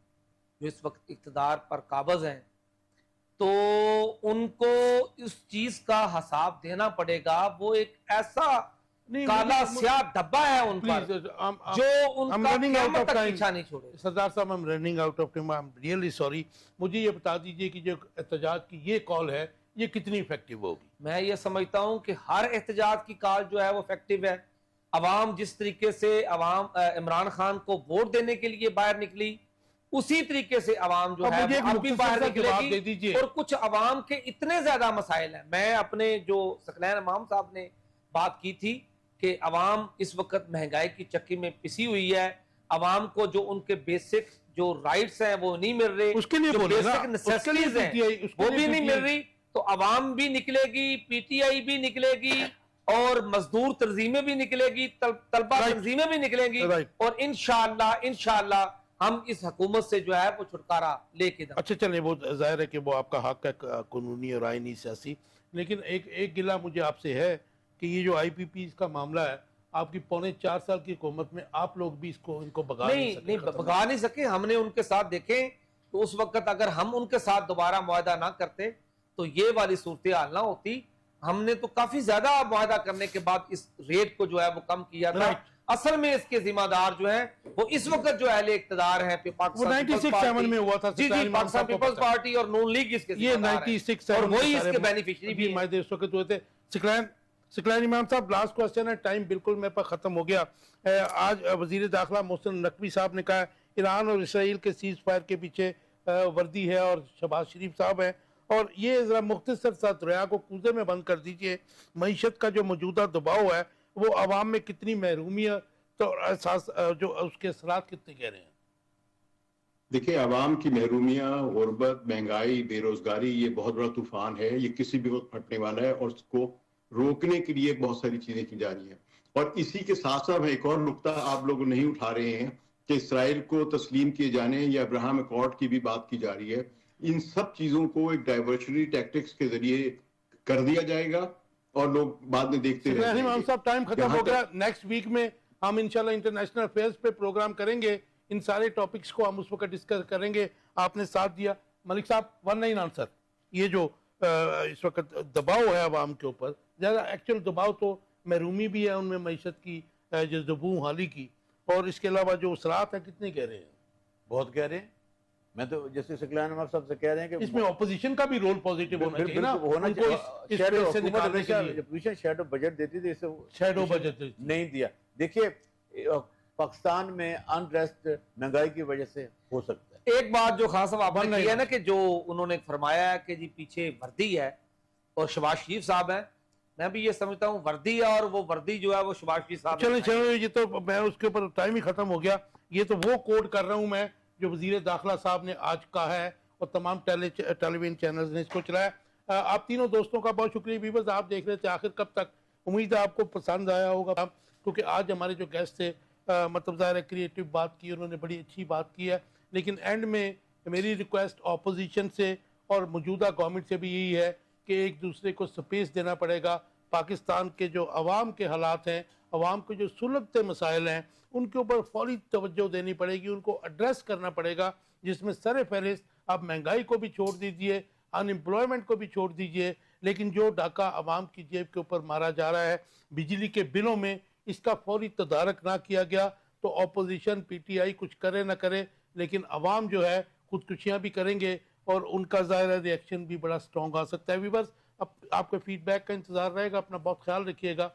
Speaker 3: जो इस वक्त इक़्तिदार पर काबिज हैं, तो उनको इस चीज का हिसाब देना पड़ेगा। वो एक ऐसा
Speaker 1: नहीं,
Speaker 3: काला
Speaker 1: मुझे-
Speaker 3: स्याह धब्बा है उन पर
Speaker 1: प्लीज
Speaker 3: जो
Speaker 1: I'm
Speaker 3: उनका
Speaker 1: running out
Speaker 3: क़यामत
Speaker 1: of
Speaker 3: तक
Speaker 1: time.
Speaker 3: पीछा नहीं छोड़े।
Speaker 1: सरदार साहब, I'm running out of time. I'm really sorry. मुझे ये बता दीजिए कि जो एहतजाज की ये कॉल है ये कितनी इफेक्टिव होगी?
Speaker 3: मैं ये समझता हूँ कि हर एहतजाज की कॉल जो है वो इफेक्टिव है। अवाम जिस तरीके से इमरान खान को वोट देने के लिए बाहर निकली, उसी तरीके से अवाम जो
Speaker 1: अब
Speaker 3: है
Speaker 1: मुझे एक
Speaker 3: वो अब भी
Speaker 1: मुख्तसर
Speaker 3: बाहर
Speaker 1: सा जवाब दे
Speaker 3: निकलेगी।
Speaker 1: दीजिए।
Speaker 3: और कुछ अवाम के इतने ज्यादा मसाइल हैं। मैं अपने जो सकलैन इमाम साहब ने बात की थी कि अवाम इस वक्त महंगाई की चक्की में पिसी हुई है, अवाम को जो उनके बेसिक जो राइट्स हैं वो नहीं मिल रहे,
Speaker 1: उसके लिए
Speaker 3: जो
Speaker 1: बोले ना,
Speaker 3: बेसिक
Speaker 1: उसके लिए
Speaker 3: नेसेसिटीज हैं
Speaker 1: PTI उसके
Speaker 3: वो
Speaker 1: लिए
Speaker 3: भी नहीं मिल
Speaker 1: PTI
Speaker 3: रही। तो अवाम भी निकलेगी, पीटीआई भी निकलेगी, और मजदूर तंजीमें भी निकलेगी, तलबा
Speaker 1: Right.
Speaker 3: तंजीमें भी निकलेंगी,
Speaker 1: Right.
Speaker 3: और इंशाअल्लाह हम इस हुकूमत से जो है वो छुटकारा लेके देंगे।
Speaker 1: अच्छा चले, वो जाहिर है कि वो आपका हक है कानूनी और आईनी सियासी, लेकिन एक गिला मुझे आपसे है कि ये जो IPP का मामला है, आपकी 4.25 साल की हुकूमत में आप लोग भी इनको भगा
Speaker 3: नहीं
Speaker 1: सके,
Speaker 3: नहीं
Speaker 1: खत्म
Speaker 3: भगा नहीं सके। हमने उनके साथ देखें तो उस वक्त अगर हम उनके साथ दोबारा मुआहदा ना करते तो ये वाली सूरत हाल ना होती। हमने तो काफी ज्यादा मुआहदा करने के बाद इस रेट को जो है वो कम किया था।
Speaker 1: Right.
Speaker 3: असल में इसके जिम्मेदार जो है वो इस वक्त जो अहले इक़्तिदार है
Speaker 1: वो
Speaker 3: पाकिस्तान
Speaker 1: 96-7 में हुआ था।
Speaker 3: जी
Speaker 1: सकलैन
Speaker 3: जी,
Speaker 1: इमाम
Speaker 3: पाकिस्तान
Speaker 1: साहब को
Speaker 3: पीपल्स
Speaker 1: पता है।
Speaker 3: पार्टी और नून लीग इसके
Speaker 1: ये
Speaker 3: जिम्मेदार हैं।
Speaker 1: 96-7
Speaker 3: और
Speaker 1: में
Speaker 3: वही
Speaker 1: सारे
Speaker 3: इसके बेनिफिशियरी भी हैं।
Speaker 1: मायदे उस वक्त हुए थे। सकलैन इमाम साहब, लास्ट क्वेश्चन है, टाइम बिल्कुल मेरे पास खत्म हो गया। आज वजीर दाखिला मोहसिन नकवी साहब ने कहा है ईरान और इसराइल के सीज फायर के पीछे वर्दी है और शहबाज शरीफ साहब हैं, और ये जरा मुख्तसर सा दरिया को कूजे में बंद कर दीजिए। मईशत का जो मौजूदा दबाव है वो आवाम में कितनी महरूमियत तो एहसास जो उसके असरात कितने गहरे हैं?
Speaker 4: देखिए, आवाम की महरूमियाँ, गुर्बत, महंगाई, बेरोजगारी, ये बहुत बड़ा तूफान है। ये किसी भी वक्त फटने वाला है और उसको रोकने के लिए बहुत सारी चीजें की जा रही हैं। और इसी के साथ साथ एक और नुक्ता आप लोग नहीं उठा रहे हैं कि इसराइल को तस्लीम किए जाने या अब्राहम अकॉर्ड की भी बात की जा रही है। इन सब चीजों को एक डाइवर्शनरी टैक्टिक्स के जरिए कर दिया जाएगा और लोग बाद में देखते रह
Speaker 1: सकलैन इमाम
Speaker 4: जाएंगे।
Speaker 1: साहब, टाइम खत्म
Speaker 4: यहाँ
Speaker 1: हो गया।
Speaker 4: तक-
Speaker 1: नेक्स्ट वीक में हम इंशाल्लाह इंटरनेशनल अफेयर्स पे प्रोग्राम करेंगे। इन सारे टॉपिक्स को हम उस वक्त डिस्कस करेंगे। आपने साथ दिया मलिक साहब। 1 आंसर, ये जो इस वक्त दबाव है आवाम के ऊपर, ज़्यादा एक्चुअल दबाव तो महरूमी भी है उनमें, मईशत की जो ज़बू हाली की, और इसके अलावा जो असरात हैं कितने गहरे हैं?
Speaker 2: बहुत कह रहे हैं। मैं तो जैसे सकलैन इमाम साहब से कह रहे हैं कि
Speaker 1: इसमें ऑपोजिशन का भी रोल पॉजिटिव होना चाहिए ना,
Speaker 2: होना
Speaker 1: उनको इस
Speaker 2: शैडो
Speaker 1: स्पेस से
Speaker 2: हुकूमत
Speaker 1: निकालने के
Speaker 2: हमेशा
Speaker 1: लिए।
Speaker 2: अपोजिशन शैडो बजट देती थी, इसे
Speaker 1: शैडो बजट
Speaker 2: नहीं दिया। देखिए पाकिस्तान में अनरेस्ट महंगाई की वजह से हो सकता है।
Speaker 3: एक बात जो खास आपने
Speaker 1: बनना
Speaker 3: की है
Speaker 1: ही
Speaker 3: ना कि जो उन्होंने फरमाया है कि जी पीछे वर्दी है और शहबाज शरीफ साहब हैं, मैं भी ये समझता हूँ वर्दी है, और वो वर्दी जो है वो शहबाज शरीफ साहब ने
Speaker 1: चलो
Speaker 3: बनाई है।
Speaker 1: चलो, ये तो मैं उसके ऊपर टाइम ही खत्म हो गया। ये तो वो कोड कर रहा हूँ मैं जो वजीर दाखिला साहब ने आज कहा है और तमाम टेलीविजन चैनल्स ने इसको चलाया। आप तीनों दोस्तों का बहुत शुक्रिया। व्यूअर्स, आप देख रहे थे आखिर कब तक। उम्मीद है आपको पसंद आया होगा, क्योंकि आज हमारे जो गेस्ट थे मतलब ज़ाहिर है क्रिएटिव बात की, उन्होंने बड़ी अच्छी बात की है। लेकिन एंड में मेरी रिक्वेस्ट ऑपोजिशन से और मौजूदा गवर्नमेंट से भी यही है कि एक दूसरे को स्पेस देना पड़ेगा। पाकिस्तान के जो अवाम के हालात हैं, अवाम को जो सुलगते मसाइल हैं उनके ऊपर फौरी तवज्जो देनी पड़ेगी, उनको एड्रेस करना पड़ेगा, जिसमें सर फहरिस्त आप महंगाई को भी छोड़ दीजिए, अनएम्प्लॉयमेंट को भी छोड़ दीजिए, लेकिन जो डाका अवाम की जेब के ऊपर मारा जा रहा है बिजली के बिलों में, इसका फौरी तदारक ना किया गया तो अपोजिशन पीटीआई कुछ करे ना करे, लेकिन अवाम जो है खुदकुशियाँ भी करेंगे और उनका ज़ाहिर रिएक्शन भी बड़ा स्ट्रॉन्ग आ सकता है। व्यूअर्स, अब आपके फीडबैक का इंतज़ार रहेगा। अपना बहुत ख्याल रखिएगा।